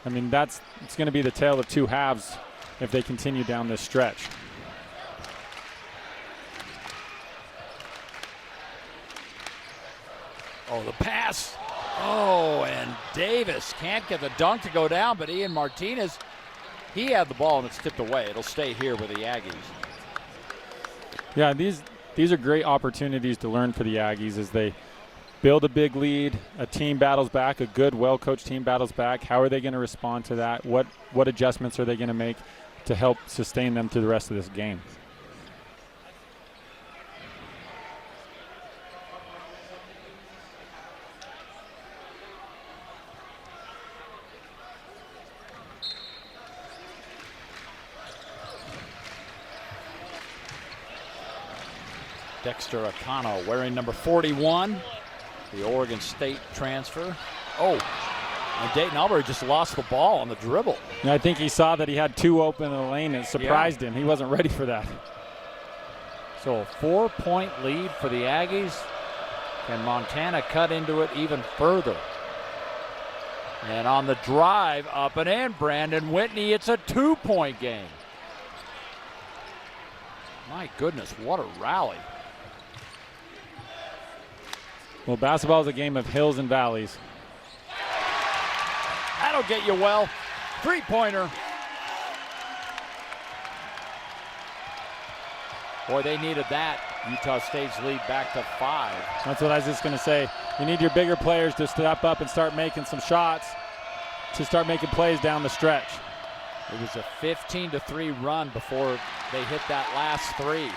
I mean, it's going to be the tale of 2 halves if they continue down this stretch. Oh, the pass. Oh, and Davis can't get the dunk to go down, but Ian Martinez, he had the ball and it's tipped away. It'll stay here with the Aggies. Yeah, these are great opportunities to learn for the Aggies as they build a big lead, a team battles back, a good, well-coached team battles back. How are they going to respond to that? What adjustments are they going to make to help sustain them through the rest of this game? Dexter Acano wearing number 41, the Oregon State transfer. Oh, and Dayton Albury just lost the ball on the dribble. And I think he saw that he had 2 open in the lane and it surprised him. He wasn't ready for that. So a 4-point lead for the Aggies. Can Montana cut into it even further? And on the drive, up and in, Brandon Whitney. It's a 2-point game. My goodness, what a rally. Well, basketball is a game of hills and valleys. That'll get you well. 3-pointer. Boy, they needed that. Utah State's lead back to 5. That's what I was just going to say. You need your bigger players to step up and start making some shots to start making plays down the stretch. It was a 15-3 run before they hit that last three.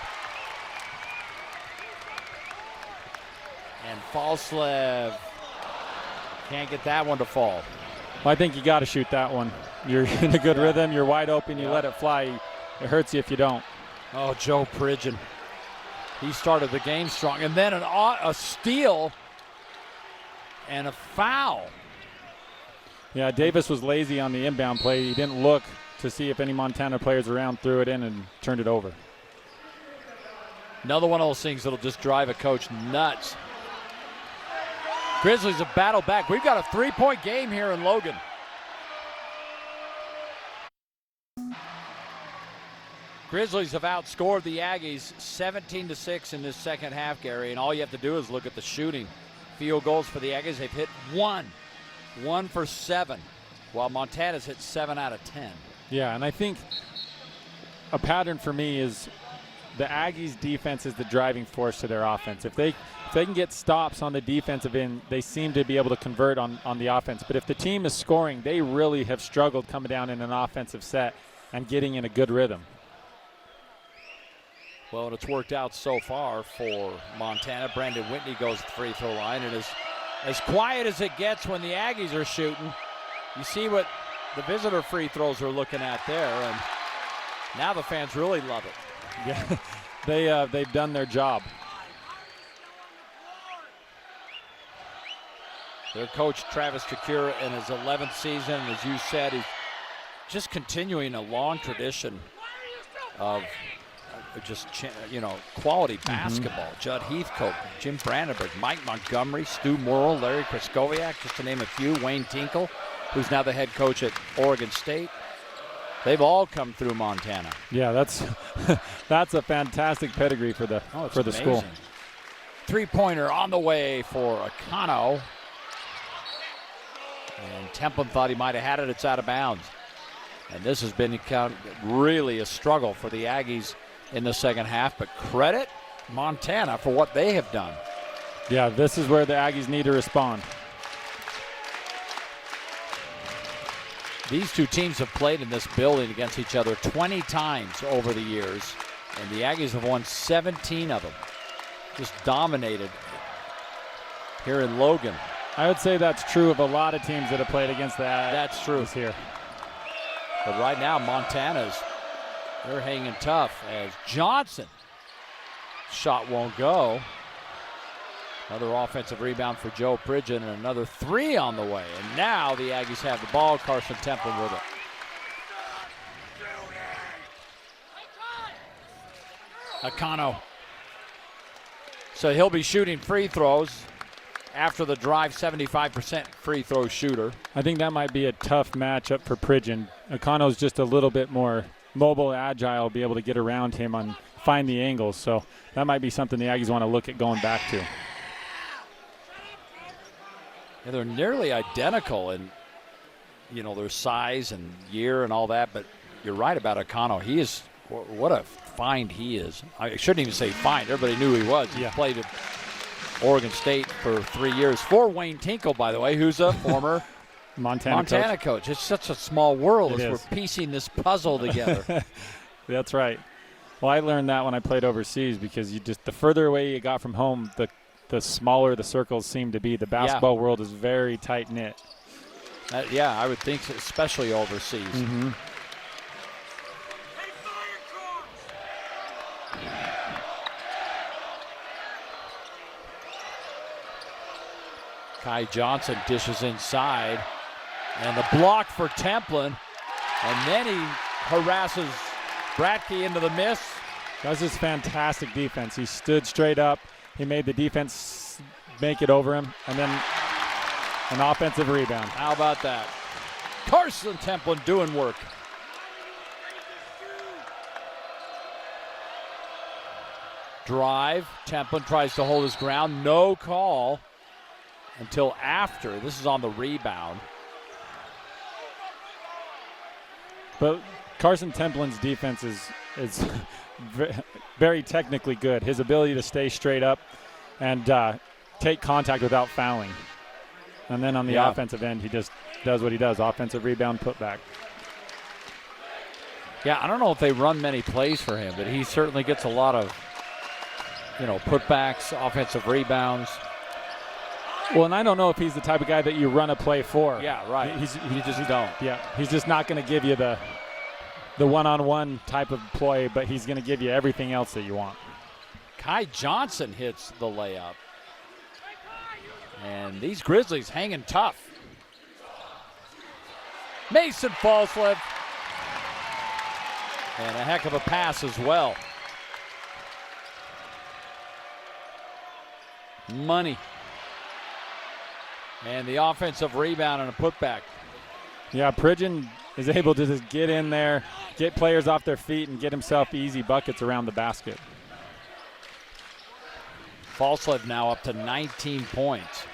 And Falslev can't get that one to fall. Well, I think you got to shoot that one. You're in a good rhythm. You're wide open. You let it fly. It hurts you if you don't. Oh, Joe Pridgeon. He started the game strong. And then a steal and a foul. Yeah, Davis was lazy on the inbound play. He didn't look to see if any Montana players around, threw it in and turned it over. Another one of those things that'll just drive a coach nuts. Grizzlies have battled back. We've got a 3-point game here in Logan. Grizzlies have outscored the Aggies 17-6 in this second half, Gary, and all you have to do is look at the shooting. Field goals for the Aggies, they've hit one for 7, while Montana's hit 7 out of 10. Yeah, and I think a pattern for me is the Aggies' defense is the driving force to their offense. If they can get stops on the defensive end, they seem to be able to convert on the offense. But if the team is scoring, they really have struggled coming down in an offensive set and getting in a good rhythm. Well, and it's worked out so far for Montana. Brandon Whitney goes to the free throw line, and as quiet as it gets when the Aggies are shooting, you see what the visitor free throws are looking at there, and now the fans really love it. Yeah, they've done their job. Their coach, Travis Takura, in his 11th season, as you said, he's just continuing a long tradition of just, quality basketball. Judd Heathcote, Jim Brandenburg, Mike Montgomery, Stu Morrill, Larry Kraskowiak, just to name a few, Wayne Tinkle, who's now the head coach at Oregon State. They've all come through Montana. Yeah, that's a fantastic pedigree for the school. Three-pointer on the way for Akano. And Templin thought he might have had it. It's out of bounds. And this has been really a struggle for the Aggies in the second half, but credit Montana for what they have done. Yeah, this is where the Aggies need to respond. These two teams have played in this building against each other 20 times over the years, and the Aggies have won 17 of them. Just dominated here in Logan. I would say that's true of a lot of teams that have played against that. That's true here. But right now, they're hanging tough as Johnson. Shot won't go. Another offensive rebound for Joe Pridgeon and another three on the way. And now the Aggies have the ball. Carson Templin with it. Akano. So he'll be shooting free throws after the drive, 75% free throw shooter. I think that might be a tough matchup for Pridgeon. Akano's just a little bit more mobile, agile, be able to get around him and find the angles. So that might be something the Aggies want to look at going back to. Yeah, they're nearly identical in, their size and year and all that, but you're right about Akano. He is, what a find he is. I shouldn't even say find. Everybody knew who he was. He played at Oregon State for 3 years for Wayne Tinkle, by the way, who's a former Montana coach. It's such a small world as we're piecing this puzzle together. That's right. Well, I learned that when I played overseas because the further away you got from home, the smaller the circles seem to be. The basketball world is very tight-knit. I would think so, especially overseas. Mm-hmm. Kai Johnson dishes inside. And the block for Templin. And then he harasses Bratke into the miss. That was fantastic defense. He stood straight up. He made the defense make it over him. And then an offensive rebound. How about that? Carson Templin doing work. Drive. Templin tries to hold his ground. No call until after. This is on the rebound. But Carson Templin's defense is very technically good. His ability to stay straight up and take contact without fouling. And then on the offensive end, he just does what he does. Offensive rebound, put back. Yeah, I don't know if they run many plays for him, but he certainly gets a lot of, putbacks, offensive rebounds. Well, and I don't know if he's the type of guy that you run a play for. Yeah, right. You just don't. Yeah, he's just not going to give you the one-on-one type of play, but he's going to give you everything else that you want. Kai Johnson hits the layup. And these Grizzlies hanging tough. Mason Falslip. And a heck of a pass as well. Money. And the offensive rebound and a putback. Yeah, Pridgeon is able to just get in there, get players off their feet, and get himself easy buckets around the basket. Falslip now up to 19 points.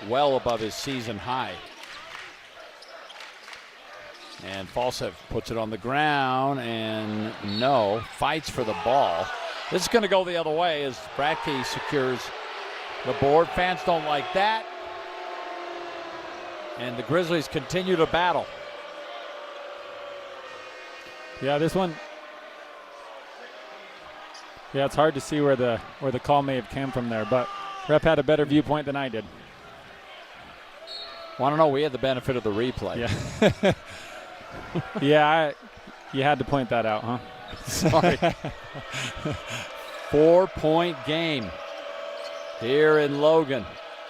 Well above his season high. And Falslip puts it on the ground and fights for the ball. This is going to go the other way as Bradkey secures the board. Fans don't like that. And the Grizzlies continue to battle. Yeah, this one. Yeah, it's hard to see where the call may have come from there, but ref had a better viewpoint than I did. Want to know? We had the benefit of the replay. Yeah. Yeah, you had to point that out, huh? Sorry. 4-point game here in Logan.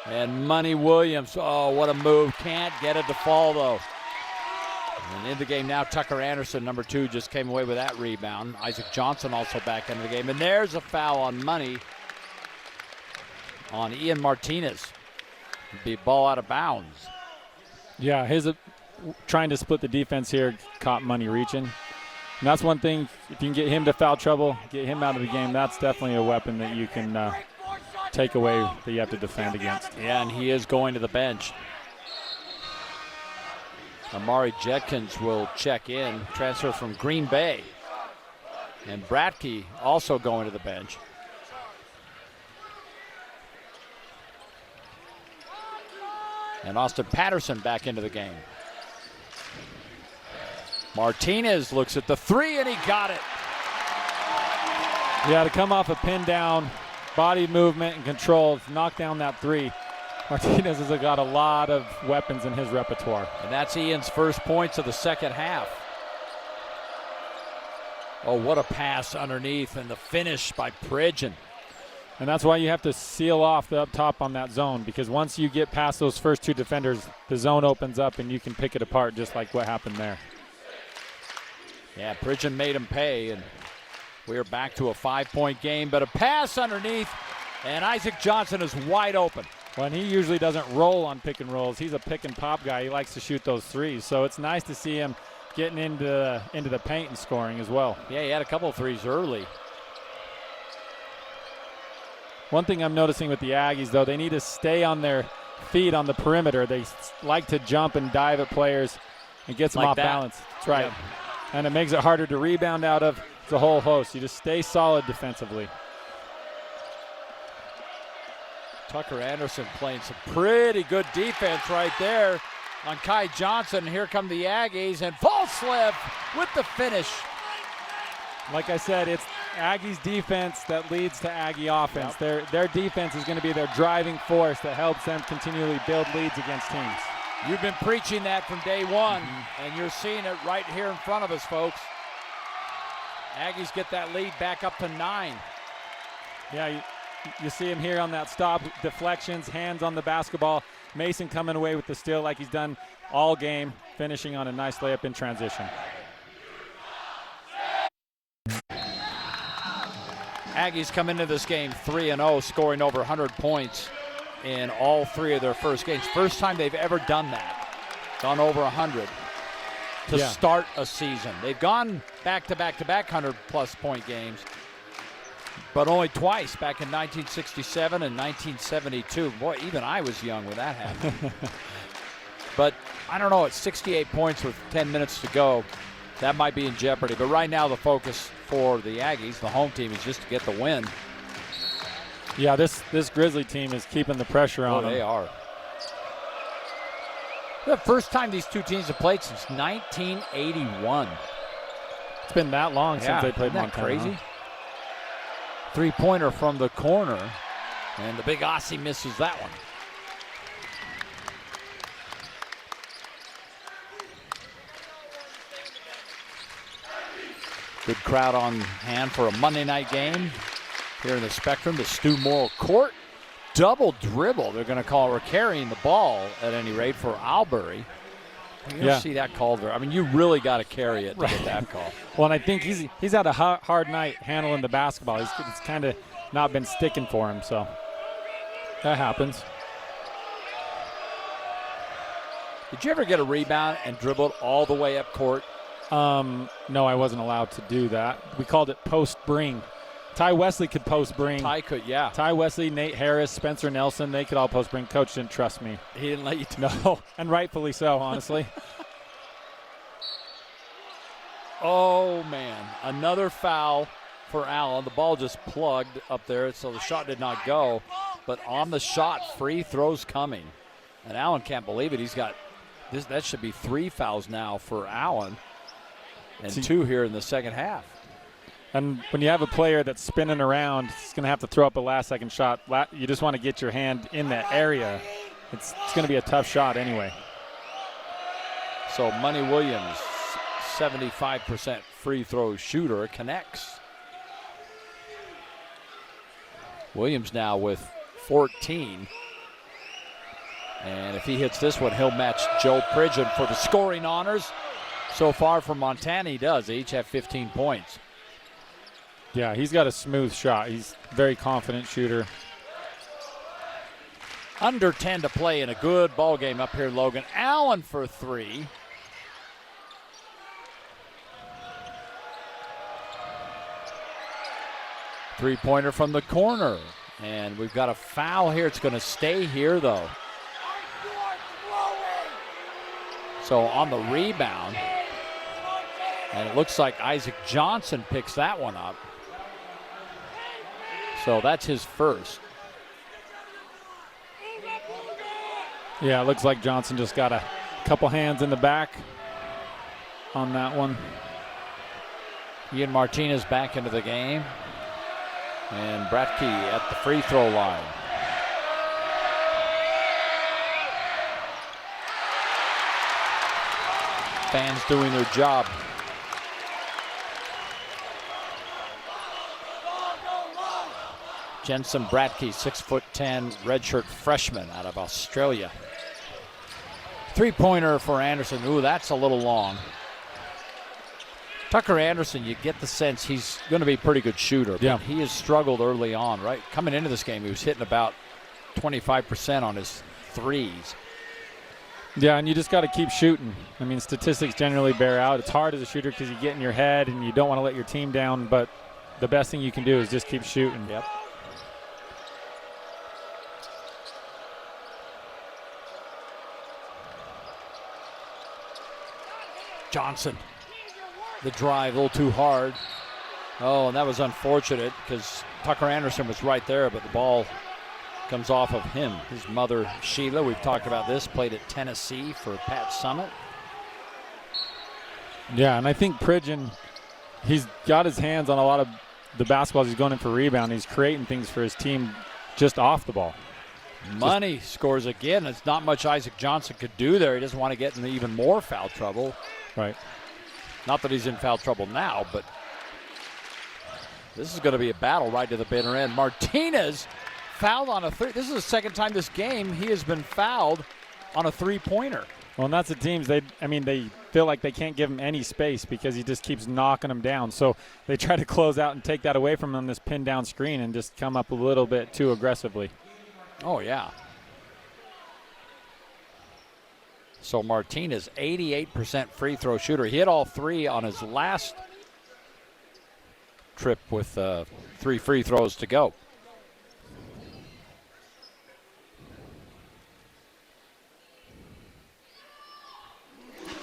And Money Williams, oh, what a move. Can't get it to fall, though. And in the game now, Tucker Anderson, number 2, just came away with that rebound. Isaac Johnson also back into the game. And there's a foul on Money on Ian Martinez. It'd be ball out of bounds. Yeah, trying to split the defense here caught Money reaching. And that's one thing, if you can get him to foul trouble, get him out of the game, that's definitely a weapon that you can take away that you have to defend against. Yeah, and he is going to the bench. Amari Jetkins will check in, transfer from Green Bay. And Bradkey also going to the bench. And Austin Patterson back into the game. Martinez looks at the 3 and he got it. Yeah, to come off a pin down, body movement and control, knock down that 3. Martinez has got a lot of weapons in his repertoire. And that's Ian's first points of the second half. Oh, what a pass underneath and the finish by Pridgeon. And that's why you have to seal off the up top on that zone, because once you get past those first 2 defenders, the zone opens up and you can pick it apart just like what happened there. Yeah, Pridgeon made him pay, and we're back to a 5-point game, but a pass underneath, and Isaac Johnson is wide open. Well, and he usually doesn't roll on pick and rolls. He's a pick and pop guy. He likes to shoot those 3s, so it's nice to see him getting into the paint and scoring as well. Yeah, he had a couple of 3s early. One thing I'm noticing with the Aggies, though, they need to stay on their feet on the perimeter. They like to jump and dive at players and gets them like off that. Balance. That's right. Yeah. And it makes it harder to rebound out of. It's a whole host. You just stay solid defensively. Tucker Anderson playing some pretty good defense right there on Kai Johnson. Here come the Aggies, and Falslip with the finish. Like I said, it's Aggies defense that leads to Aggie offense. Yep. Their defense is going to be their driving force that helps them continually build leads against teams. You've been preaching that from day one, and you're seeing it right here in front of us, folks. Aggies get that lead back up to 9. Yeah, you see him here on that stop, deflections, hands on the basketball. Mason coming away with the steal like he's done all game, finishing on a nice layup in transition. Aggies come into this game 3-0, scoring over 100 points in all 3 of their first games. First time they've ever done that, gone over 100 to start a season. They've gone back-to-back-to-back 100-plus point games, but only twice, back in 1967 and 1972. Boy, even I was young when that happened. But I don't know, at 68 points with 10 minutes to go, that might be in jeopardy. But right now the focus for the Aggies, the home team, is just to get the win. Yeah, this Grizzly team is keeping the pressure on them. They are. The first time these two teams have played since 1981. It's been that long since they played isn't that Montana. crazy? Three-pointer from the corner, and the big Aussie misses that one. Good crowd on hand for a Monday night game here in the Spectrum, the Stu Morrill Court. Double dribble. They're going to call it. We're carrying the ball at any rate for Albury. You don't see that called there. I mean, you really got to carry it to get that call. Well, and I think he's had a hard night handling the basketball. It's kind of not been sticking for him, so that happens. Did you ever get a rebound and dribble it all the way up court? No, I wasn't allowed to do that. We called it post bring. Ty Wesley could post bring. Ty could, yeah. Ty Wesley, Nate Harris, Spencer Nelson, they could all post bring. Coach didn't trust me. He didn't let you No, and rightfully so, honestly. Oh, man. Another foul for Allen. The ball just plugged up there, so the shot did not go. But on the shot, free throws coming. And Allen can't believe it. He's got this. That should be 3 fouls now for Allen. And 2 here in the second half. And when you have a player that's spinning around, he's going to have to throw up a last-second shot. You just want to get your hand in that area. It's going to be a tough shot anyway. So Money Williams, 75% free throw shooter, connects. Williams now with 14. And if he hits this one, he'll match Joe Pridgeon for the scoring honors. So far from Montana, he does. They each have 15 points. Yeah, he's got a smooth shot. He's a very confident shooter. Under 10 to play in a good ball game up here, Logan. Allen for 3. Three-pointer from the corner. And we've got a foul here. It's going to stay here, though. So on the rebound, and it looks like Isaac Johnson picks that one up. So that's his first. Yeah, it looks like Johnson just got a couple hands in the back on that one. Ian Martinez back into the game. And Bratke at the free throw line. Fans doing their job. Jensen Bratke, 6'10", redshirt freshman out of Australia. Three-pointer for Anderson. Ooh, that's a little long. Tucker Anderson, you get the sense he's going to be a pretty good shooter. But yeah, he has struggled early on, right? Coming into this game, he was hitting about 25% on his threes. Yeah, and you just got to keep shooting. I mean, statistics generally bear out. It's hard as a shooter because you get in your head and you don't want to let your team down, but the best thing you can do is just keep shooting. Yep. Johnson, the drive a little too hard. Oh, and that was unfortunate because Tucker Anderson was right there, but the ball comes off of him. His mother, Sheila, we've talked about this, played at Tennessee for Pat Summitt. Yeah, and I think Pridgeon, he's got his hands on a lot of the basketballs. He's going in for rebound. He's creating things for his team just off the ball. Money scores again. It's not much Isaac Johnson could do there. He doesn't want to get into even more foul trouble. Right. Not that he's in foul trouble now, but this is going to be a battle right to the bitter end. Martinez fouled on a three. This is the second time this game he has been fouled on a three-pointer. Well, and that's the teams, they feel like they can't give him any space because he just keeps knocking them down. So they try to close out and take that away from him, this pin-down screen, and just come up a little bit too aggressively. Oh, yeah. So Martinez, 88% free throw shooter. He hit all three on his last trip with 3 free throws to go.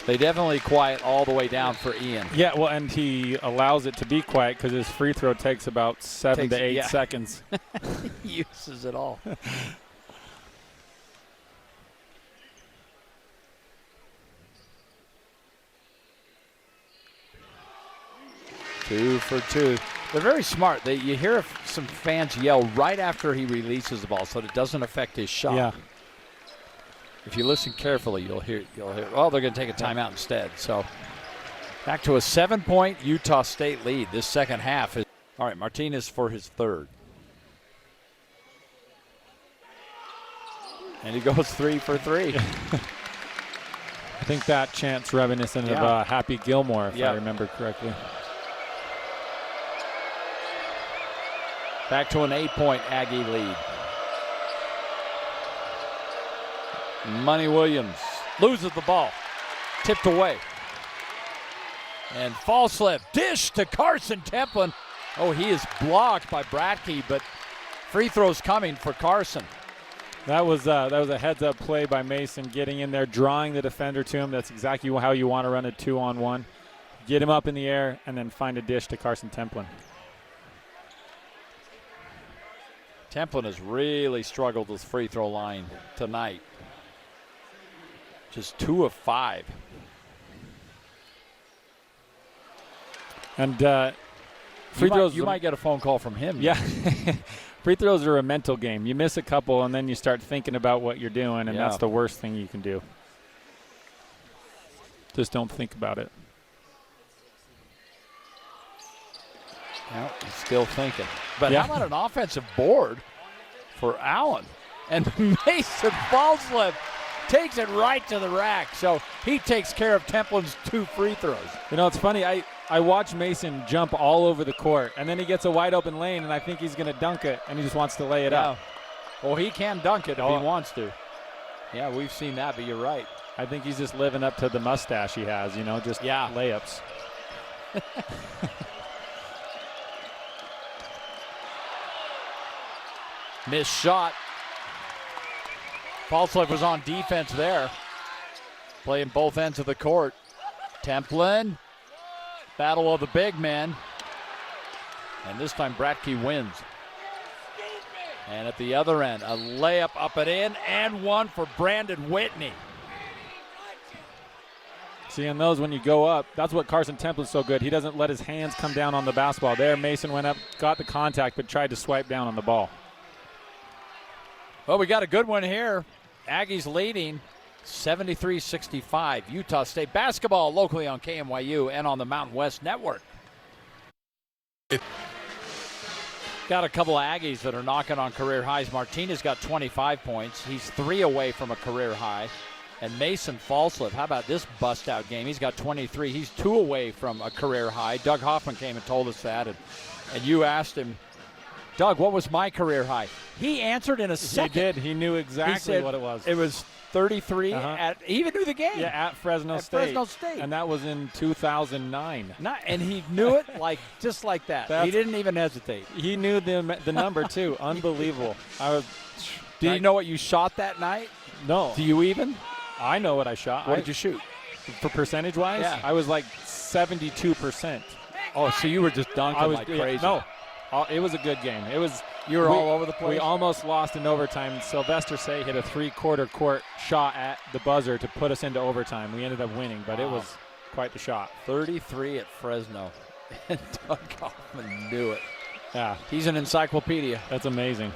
They definitely quiet all the way down for Ian. Yeah, well, and he allows it to be quiet because his free throw takes about 7 to 8 seconds. He uses it all. 2 for 2. They're very smart. You hear some fans yell right after he releases the ball so that it doesn't affect his shot. Yeah. If you listen carefully, you'll hear. Oh, they're going to take a timeout instead. So back to a 7-point Utah State lead. This second half is all right. Martinez for his third, and he goes 3 for 3. I think that chant's reminiscent of Happy Gilmore, if I remember correctly. Back to an 8-point Aggie lead. Money Williams loses the ball. Tipped away. And fall slip. Dish to Carson Templin. Oh, he is blocked by Bratke, but free throws coming for Carson. That was a heads-up play by Mason, getting in there, drawing the defender to him. That's exactly how you want to run a 2-on-1. Get him up in the air, and then find a dish to Carson Templin. Templin has really struggled with free throw line tonight. Just 2 of 5. And free throws. You might get a phone call from him. Yeah. Free throws are a mental game. You miss a couple, and then you start thinking about what you're doing, and that's the worst thing you can do. Just don't think about it. Well, he's still thinking. But how about an offensive board for Allen? And Mason Fallslip takes it right to the rack. So he takes care of Templin's 2 free throws. You know, it's funny. I watch Mason jump all over the court, and then he gets a wide open lane, and I think he's going to dunk it, and he just wants to lay it up. Well, he can dunk it if he wants to. Yeah, we've seen that, but you're right. I think he's just living up to the mustache he has, just layups. Missed shot. Fallslip was on defense there. Playing both ends of the court. Templin. Battle of the big men. And this time Bratke wins. And at the other end, a layup up and in, and one for Brandon Whitney. Seeing those when you go up, that's what Carson Templin's so good. He doesn't let his hands come down on the basketball. There, Mason went up, got the contact, but tried to swipe down on the ball. Well, we got a good one here. Aggies leading 73-65. Utah State basketball locally on KMYU and on the Mountain West Network. Got a couple of Aggies that are knocking on career highs. Martinez got 25 points. He's 3 away from a career high. And Mason Fallslip, how about this bust-out game? He's got 23. He's 2 away from a career high. Doug Hoffman came and told us that. And you asked him, Doug, what was my career high? He answered in a second. He did. He knew exactly what it was. It was 33. He even knew the game. Yeah, at Fresno State. Fresno State. And that was in 2009. And he knew it just like that. He didn't even hesitate. He knew the number, too. Unbelievable. Did you know what you shot that night? No. Do you even? I know what I shot. What did you shoot? For percentage-wise? Yeah. I was like 72%. Oh, so you were just dunking like crazy. No. It was a good game. You were all over the place? We almost lost in overtime. Sylvester Say hit a 3-quarter court shot at the buzzer to put us into overtime. We ended up winning, but it was quite the shot. 33 at Fresno. And Doug Hoffman knew it. Yeah. He's an encyclopedia. That's amazing.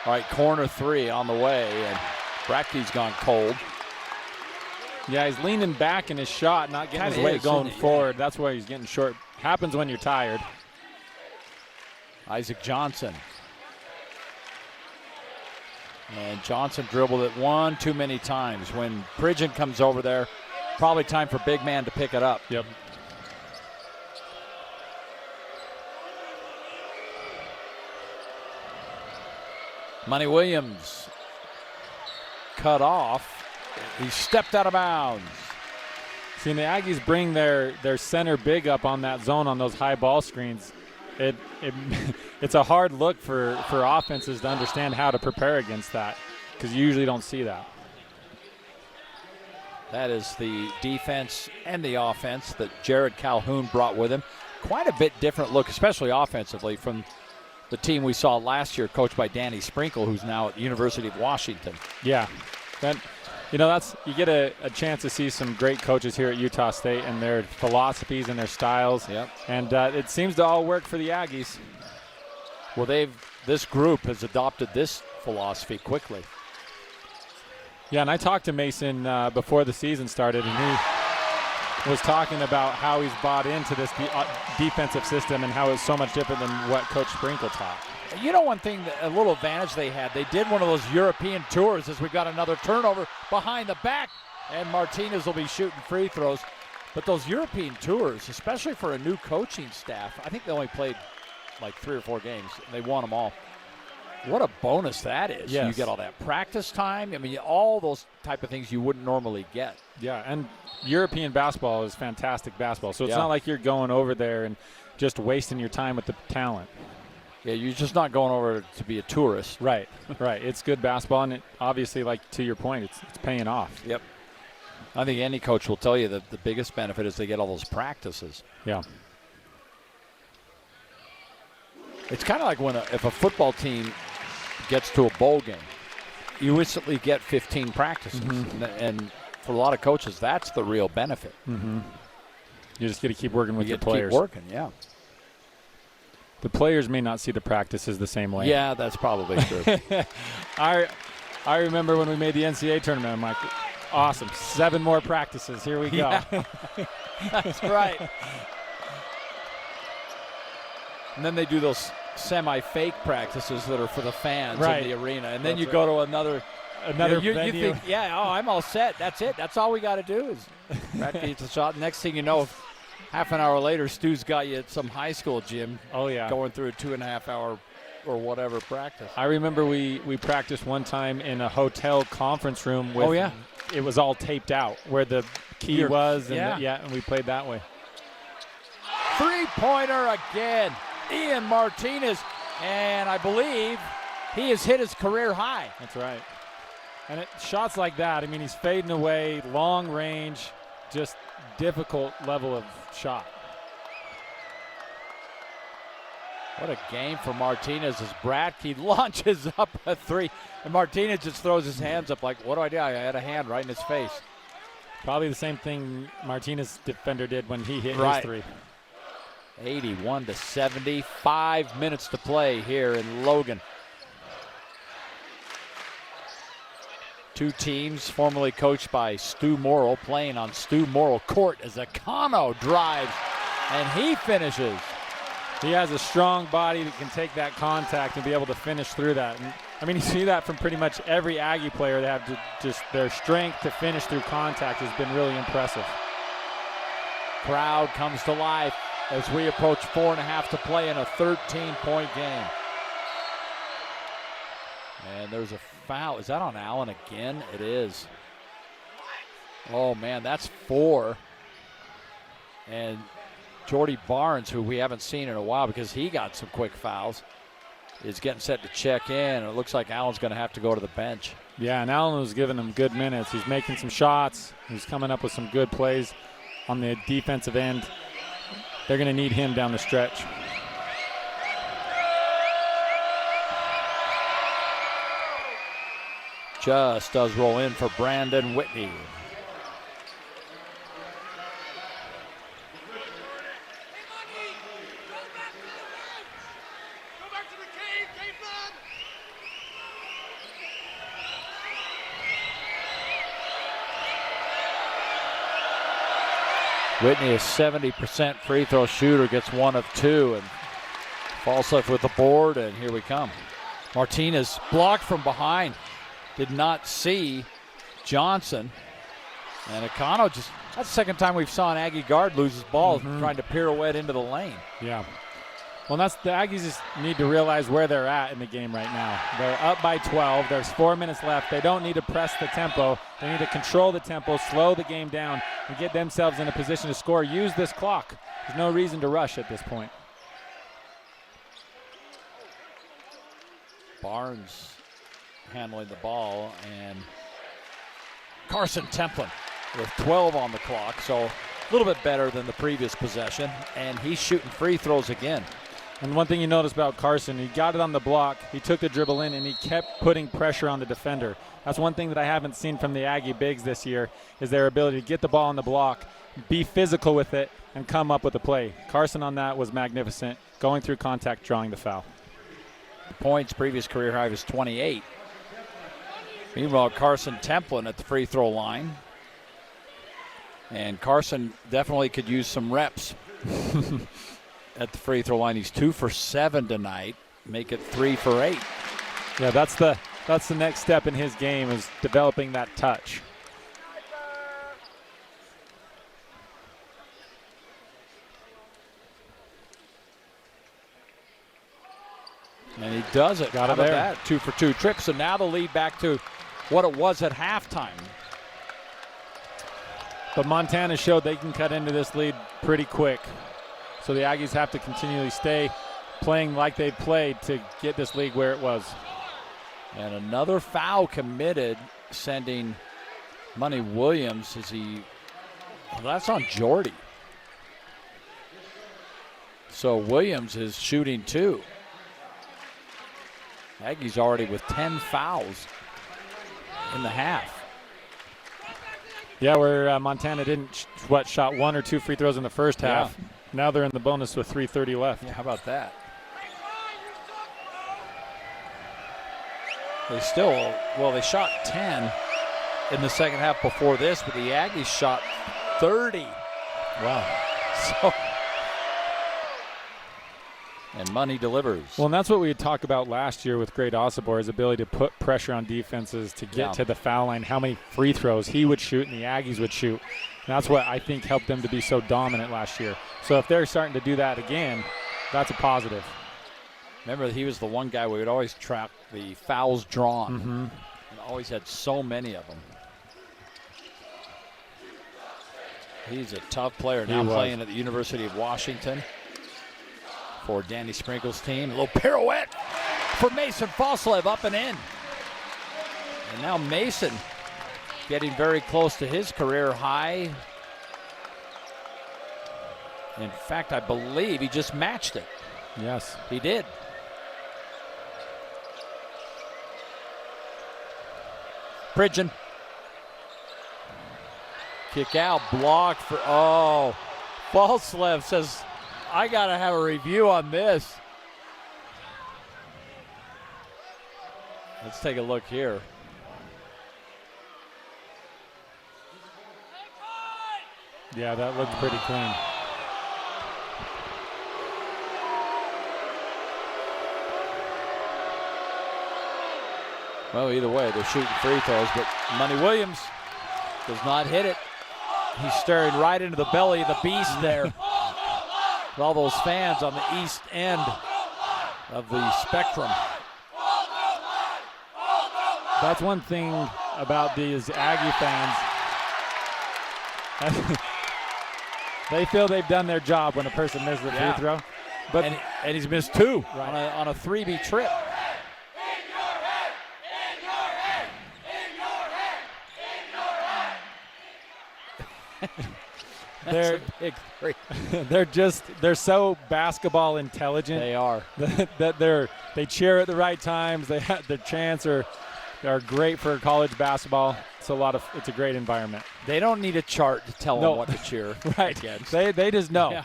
All right, corner 3 on the way, and Bratke's gone cold. Yeah, he's leaning back in his shot, not getting his weight going forward. That's why he's getting short. Happens when you're tired. Isaac Johnson. And Johnson dribbled it one too many times. When Pridgeon comes over there, probably time for big man to pick it up. Yep. Money Williams cut off. He stepped out of bounds. See, the Aggies bring their center big up on that zone on those high ball screens. It's a hard look for offenses to understand how to prepare against that, because you usually don't see that. That is the defense and the offense that Jared Calhoun brought with him. Quite a bit different look, especially offensively, from the team we saw last year, coached by Danny Sprinkle, who's now at the University of Washington. Yeah. You know, you get a chance to see some great coaches here at Utah State and their philosophies and their styles. Yep. And it seems to all work for the Aggies. Well, this group has adopted this philosophy quickly. Yeah, and I talked to Mason before the season started, and he was talking about how he's bought into this defensive system and how it's so much different than what Coach Sprinkle taught. You know, one thing, a little advantage they had, they did one of those European tours as we got another turnover behind the back, and Martinez will be shooting free throws. But those European tours, especially for a new coaching staff, I think they only played like 3 or 4 games, and they won them all. What a bonus that is. Yes. You get all that practice time. I mean, all those type of things you wouldn't normally get. Yeah, and European basketball is fantastic basketball. So it's not like you're going over there and just wasting your time with the talent. Yeah, you're just not going over to be a tourist. Right, right. It's good basketball, and obviously, like to your point, it's paying off. Yep. I think any coach will tell you that the biggest benefit is they get all those practices. Yeah. It's kind of like if a football team gets to a bowl game, you instantly get 15 practices. Mm-hmm. And for a lot of coaches, that's the real benefit. Mm-hmm. You just got to keep working with your to players. Keep working, yeah. The players may not see the practices the same way. Yeah, that's probably true. I remember when we made the NCAA tournament, I'm like, awesome, 7 more practices. Here we go. Yeah. That's right. And then they do those semi-fake practices that are for the fans in the arena. And then you go to another venue. You think, I'm all set. That's it. That's all we got to do is practice the shot. Next thing you know, half an hour later, Stu's got you at some high school gym. Oh, yeah. Going through a 2.5 hour or whatever practice. I remember we practiced one time in a hotel conference room with it was all taped out where the key was. And and we played that way. 3-pointer again. Ian Martinez, and I believe he has hit his career high. That's right. And shots like that, I mean, he's fading away, long range, just difficult level of shot. What a game for Martinez as Bradkey launches up a 3. And Martinez just throws his hands up like, what do? I had a hand right in his face. Probably the same thing Martinez defender did when he hit his 3. 81-70, 5 minutes to play here in Logan. Two teams formerly coached by Stu Morrill playing on Stu Morrill court as Akano drives and he finishes. He has a strong body that can take that contact and be able to finish through that. And, I mean, you see that from pretty much every Aggie player. They have just their strength to finish through contact has been really impressive. Crowd comes to life as we approach 4.5 to play in a 13-point game. And there's a foul. Is that on Allen again? It is. Oh, man, that's 4. And Jordy Barnes, who we haven't seen in a while because he got some quick fouls, is getting set to check in. And it looks like Allen's going to have to go to the bench. Yeah, and Allen was giving him good minutes. He's making some shots. He's coming up with some good plays on the defensive end. They're going to need him down the stretch. Just does roll in for Brandon Whitney. Whitney is 70% free throw shooter, gets 1 of 2, and Falstaff with the board, and here we come. Martinez blocked from behind, did not see Johnson, and Akano that's the second time we've saw an Aggie guard lose his ball trying to pirouette into the lane. Yeah. Well, the Aggies just need to realize where they're at in the game right now. They're up by 12. There's 4 minutes left. They don't need to press the tempo. They need to control the tempo, slow the game down, and get themselves in a position to score. Use this clock. There's no reason to rush at this point. Barnes handling the ball, and Carson Templin with 12 on the clock, so a little bit better than the previous possession, and he's shooting free throws again. And one thing you notice about Carson, he got it on the block, he took the dribble in, and he kept putting pressure on the defender. That's one thing that I haven't seen from the Aggie bigs this year, is their ability to get the ball on the block, be physical with it, and come up with a play. Carson on that was magnificent, going through contact, drawing the foul. Points, previous career high was 28. Meanwhile, Carson Templin at the free throw line. And Carson definitely could use some reps at the free throw line. He's 2 for 7 tonight. Make it 3 for 8. Yeah, that's the next step in his game, is developing that touch. And he does it. Got it How about there. that? 2 for 2 trips. So now the lead back to what it was at halftime. But Montana showed they can cut into this lead pretty quick. So the Aggies have to continually stay playing like they played to get this league where it was. And another foul committed, sending Money Williams as well, that's on Jordy. So Williams is shooting 2. Aggies already with 10 fouls in the half. Yeah, where Montana didn't, shot 1 or 2 free throws in the first half. Yeah. Now they're in the bonus with 3:30 left. Yeah, how about that? They shot 10 in the second half before this, but the Aggies shot 30. Wow. So, and Money delivers. Well, and that's what we had talked about last year with Great Osobor, his ability to put pressure on defenses to get to the foul line, how many free throws he would shoot and the Aggies would shoot. And that's what I think helped them to be so dominant last year. So if they're starting to do that again, that's a positive. Remember, he was the one guy we would always track the fouls drawn. And always had so many of them. He's a tough player. Now playing at the University of Washington for Danny Sprinkle's team. A little pirouette for Mason Falslev, up and in. And now Mason getting very close to his career high. In fact, I believe he just matched it. Yes. He did. Pridgeon. Kick out, blocked for, Falslev says, I got to have a review on this. Let's take a look here. Yeah, that looked pretty clean. Well, either way, they're shooting free throws, but Money Williams does not hit it. He's staring right into the belly of the beast there. With all those fans on the east end of the spectrum. That's one thing about these Aggie fans. They feel they've done their job when a person misses a free throw. But and he's missed 2 on a 3B trip. They're so basketball intelligent. They are. that they cheer at the right times. They have their chants are great for college basketball. It's a great environment. They don't need a chart to tell them what to cheer. Right. Against. They just know. Yeah.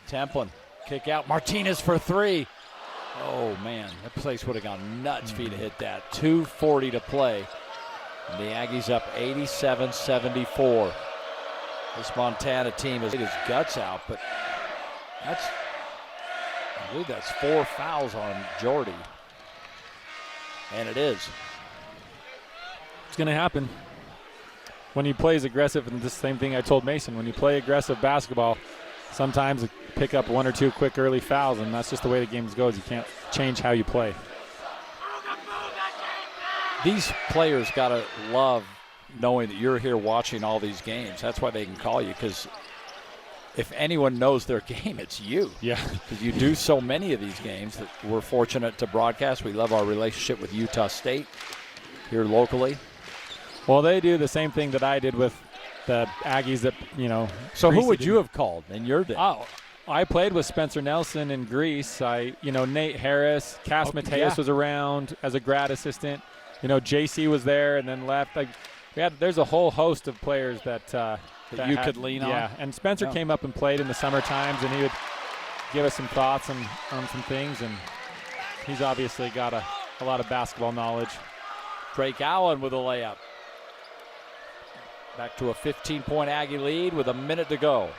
Templin, kick out. Martinez for 3. Oh man, that place would have gone nuts if he'd hit that. 2:40 to play. And the Aggies up 87-74. This Montana team has hit his guts out, but I believe that's 4 fouls on Jordy. And it is. It's going to happen. When he plays aggressive, and the same thing I told Mason, when you play aggressive basketball, sometimes you pick up 1 or 2 quick early fouls, and that's just the way the game goes. You can't change how you play. These players got to love knowing that you're here watching all these games. That's why they can call you, because if anyone knows their game, it's you. Yeah. Because you do so many of these games that we're fortunate to broadcast. We love our relationship with Utah State here locally. Well, they do the same thing that I did with the Aggies that, So who would you have called in your day? Oh, I played with Spencer Nelson in Greece. Nate Harris, Cass Mateus was around as a grad assistant. JC was there and then left. There's a whole host of players that you could lean on. Yeah, and Spencer came up and played in the summer times, and he would give us some thoughts on some things, and he's obviously got a lot of basketball knowledge. Drake Allen with a layup. Back to a 15-point Aggie lead with a minute to go.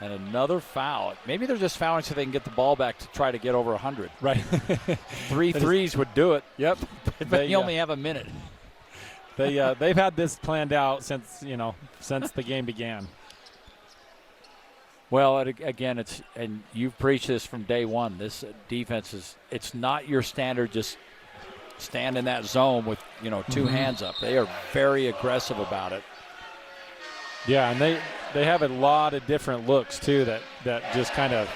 And another foul. Maybe they're just fouling so they can get the ball back to try to get over 100. Right. 3 threes would do it. Yep. But you only have a minute. They've had this planned out since the game began. Well, again, and you've preached this from day one. This defense it's not your standard just stand in that zone with two hands up. They are very aggressive about it. Yeah, and they have a lot of different looks too that just kind of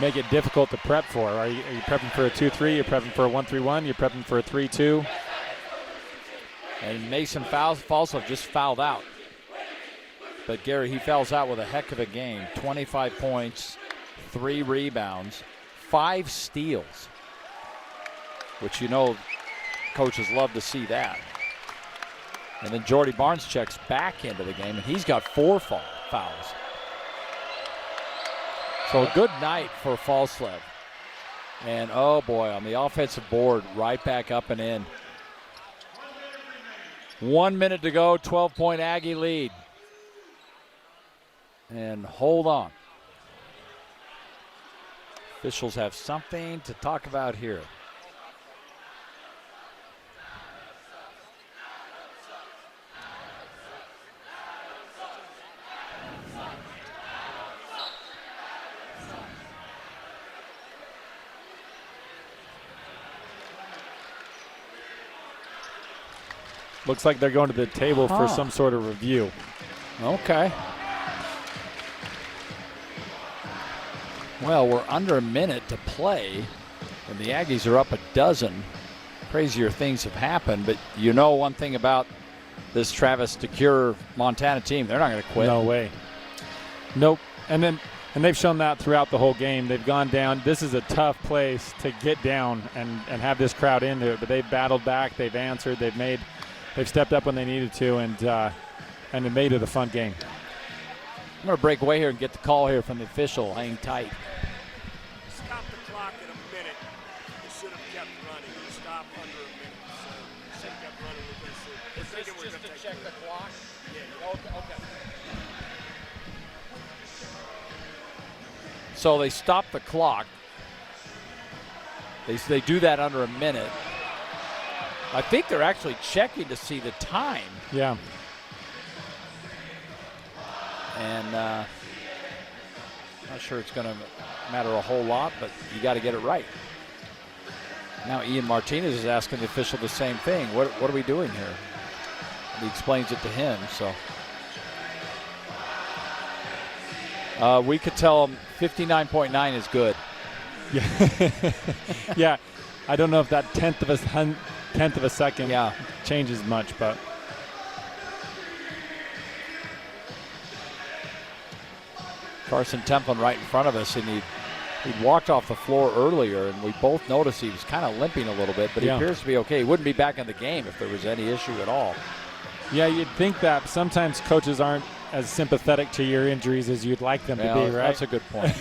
make it difficult to prep for. Are you prepping for a 2-3? You're prepping for a 1-3-1? You're prepping for a 3-2? And Mason Falsov just fouled out. But Gary, he fouls out with a heck of a game. 25 points, 3 rebounds, 5 steals, which coaches love to see that. And then Jordy Barnes checks back into the game, and he's got 4 fouls. So a good night for Falslev. And, oh, boy, on the offensive board, right back up and in. 1 minute to go, 12-point Aggie lead. And hold on. Officials have something to talk about here. Looks like they're going to the table for some sort of review. Okay. Well, we're under a minute to play, and the Aggies are up a dozen. Crazier things have happened, but one thing about this Travis DeCure Montana team, they're not going to quit. No way. Nope. And they've shown that throughout the whole game. They've gone down. This is a tough place to get down and have this crowd into it, but they've battled back. They've answered. They've stepped up when they needed to, and it made it a fun game. I'm going to break away here and get the call here from the official. Hang tight. Stop the clock at a minute. They should have kept running. You stop under a minute. So they kept running with this. Is this just to check the clock? Yeah. Okay. So they stop the clock. They do that under a minute. I think they're actually checking to see the time. Yeah. And not sure it's going to matter a whole lot, but you got to get it right. Now Ian Martinez is asking the official the same thing. What are we doing here? And he explains it to him. So we could tell him 59.9 is good. Yeah. Yeah. I don't know if that tenth of a second changes much, but. Carson Templin right in front of us, and he'd walked off the floor earlier, and we both noticed he was kind of limping a little bit, but he appears to be okay. He wouldn't be back in the game if there was any issue at all. Yeah, you'd think that sometimes coaches aren't as sympathetic to your injuries as you'd like them to be, right? That's a good point.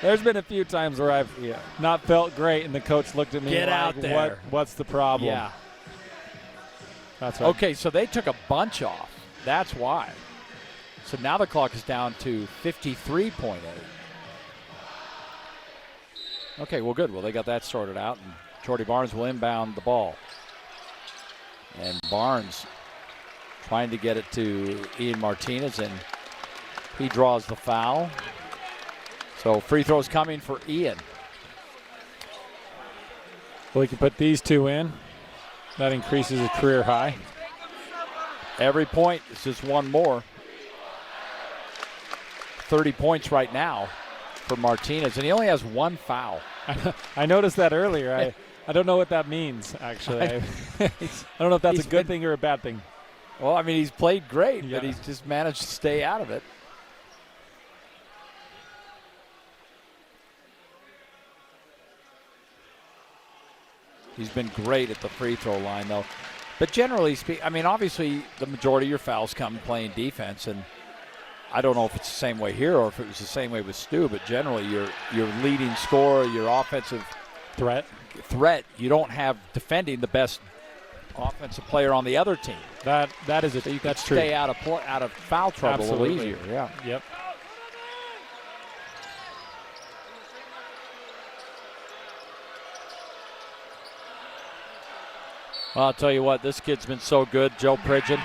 There's been a few times where I've not felt great, and the coach looked at me Get like, out there. What's the problem? Yeah. That's right. Okay, so they took a bunch off. That's why. So now the clock is down to 53.8. Okay, well, good. Well, they got that sorted out, and Jordy Barnes will inbound the ball. And Barnes trying to get it to Ian Martinez, and he draws the foul. So free throws coming for Ian. Well, he can put these two in. That increases his career high. Every point is just one more. 30 points right now for Martinez, and he only has 1 foul. I noticed that earlier. I don't know what that means, actually. I don't know if that's a good thing or a bad thing. Well, I mean, he's played great, but he's just managed to stay out of it. He's been great at the free throw line, though. But generally speaking, I mean, obviously the majority of your fouls come playing defense, and I don't know if it's the same way here or if it was the same way with Stu, but generally your leading scorer, your offensive threat, you don't have defending the best offensive player on the other team. That is it. So you that's can true. stay out of foul trouble Absolutely. a little easier. Yeah. Yep. Well, I'll tell you what, this kid's been so good, Joe Pridgeon.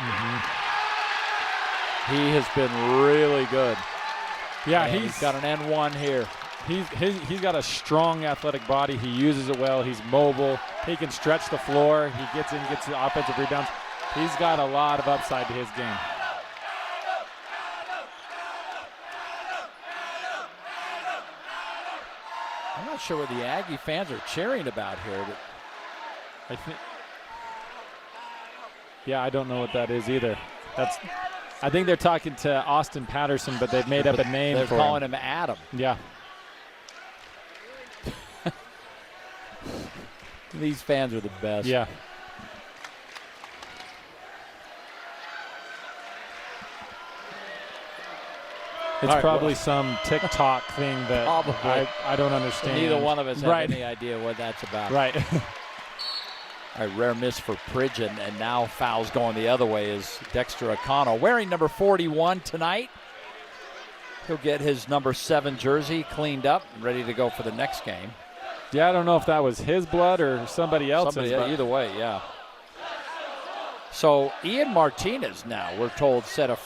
He has been really good. Yeah, And he's got an N1 here. He's got a strong athletic body. He uses it well. He's mobile. He can stretch the floor. He gets in, gets the offensive rebounds. He's got a lot of upside to his game. I'm not sure what the Aggie fans are cheering about here. But I don't know what that is either. I think they're talking to Austin Patterson, but they've made up a name they're for calling him. him Adam. Yeah. These fans are the best. Yeah. It's probably some TikTok thing that I don't understand. Neither one of us have Right. any idea what that's about. Right. A rare miss for Pridgeon, and now fouls going the other way is Dexter O'Connell. Wearing number 41 tonight. He'll get his number 7 jersey cleaned up and ready to go for the next game. Yeah, I don't know if that was his blood or somebody else's. Either way, yeah. So Ian Martinez now, we're told, set a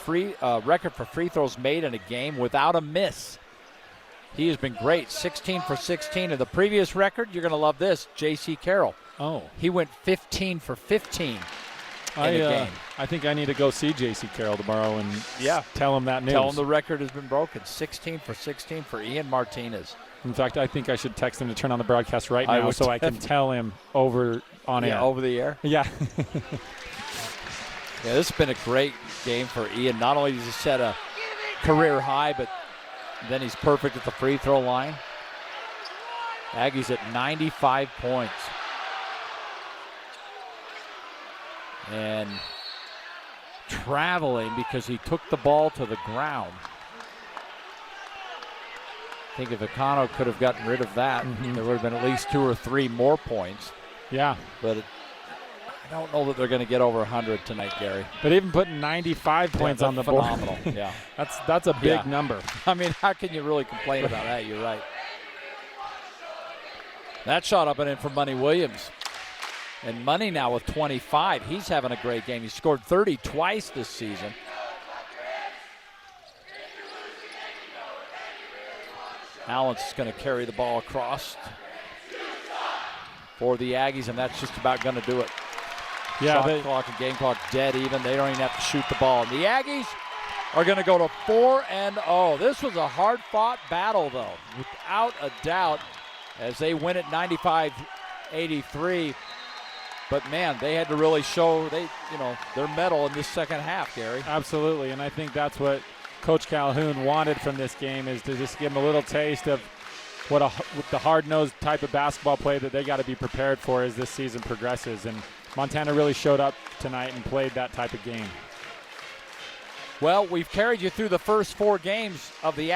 record for free throws made in a game without a miss. He has been great, 16 for 16. In the previous record, you're going to love this, J.C. Carroll. Oh. He went 15 for 15 in a game. I think I need to go see J.C. Carroll tomorrow and tell him that news. Tell him the record has been broken, 16 for 16 for Ian Martinez. In fact, I think I should text him to turn on the broadcast right now so I can tell him over on air. Over the air? Yeah. Yeah, this has been a great game for Ian. Not only does he set a career high, but then he's perfect at the free throw line. Aggies at 95 points. And traveling because he took the ball to the ground. I think if Econo could have gotten rid of that, there would have been at least 2 or 3 more points. Yeah. But I don't know that they're going to get over 100 tonight, Gary. But even putting 95 points on the board. Phenomenal, yeah. That's a big number. I mean, how can you really complain about that? You're right. That shot up and in for Money Williams. And Money now with 25. He's having a great game. He scored 30 twice this season. Allen's going to carry the ball across for the Aggies, and that's just about going to do it. Yeah, Shot clock and game clock dead even. They don't even have to shoot the ball. And the Aggies are going to go to 4-0. This was a hard-fought battle, though, without a doubt, as they win it 95-83. But, man, they had to really show their mettle in this second half, Gary. Absolutely, and I think that's what Coach Calhoun wanted from this game, is to just give them a little taste of what the hard-nosed type of basketball play that they got to be prepared for as this season progresses. And Montana really showed up tonight and played that type of game. Well, we've carried you through the first 4 games of the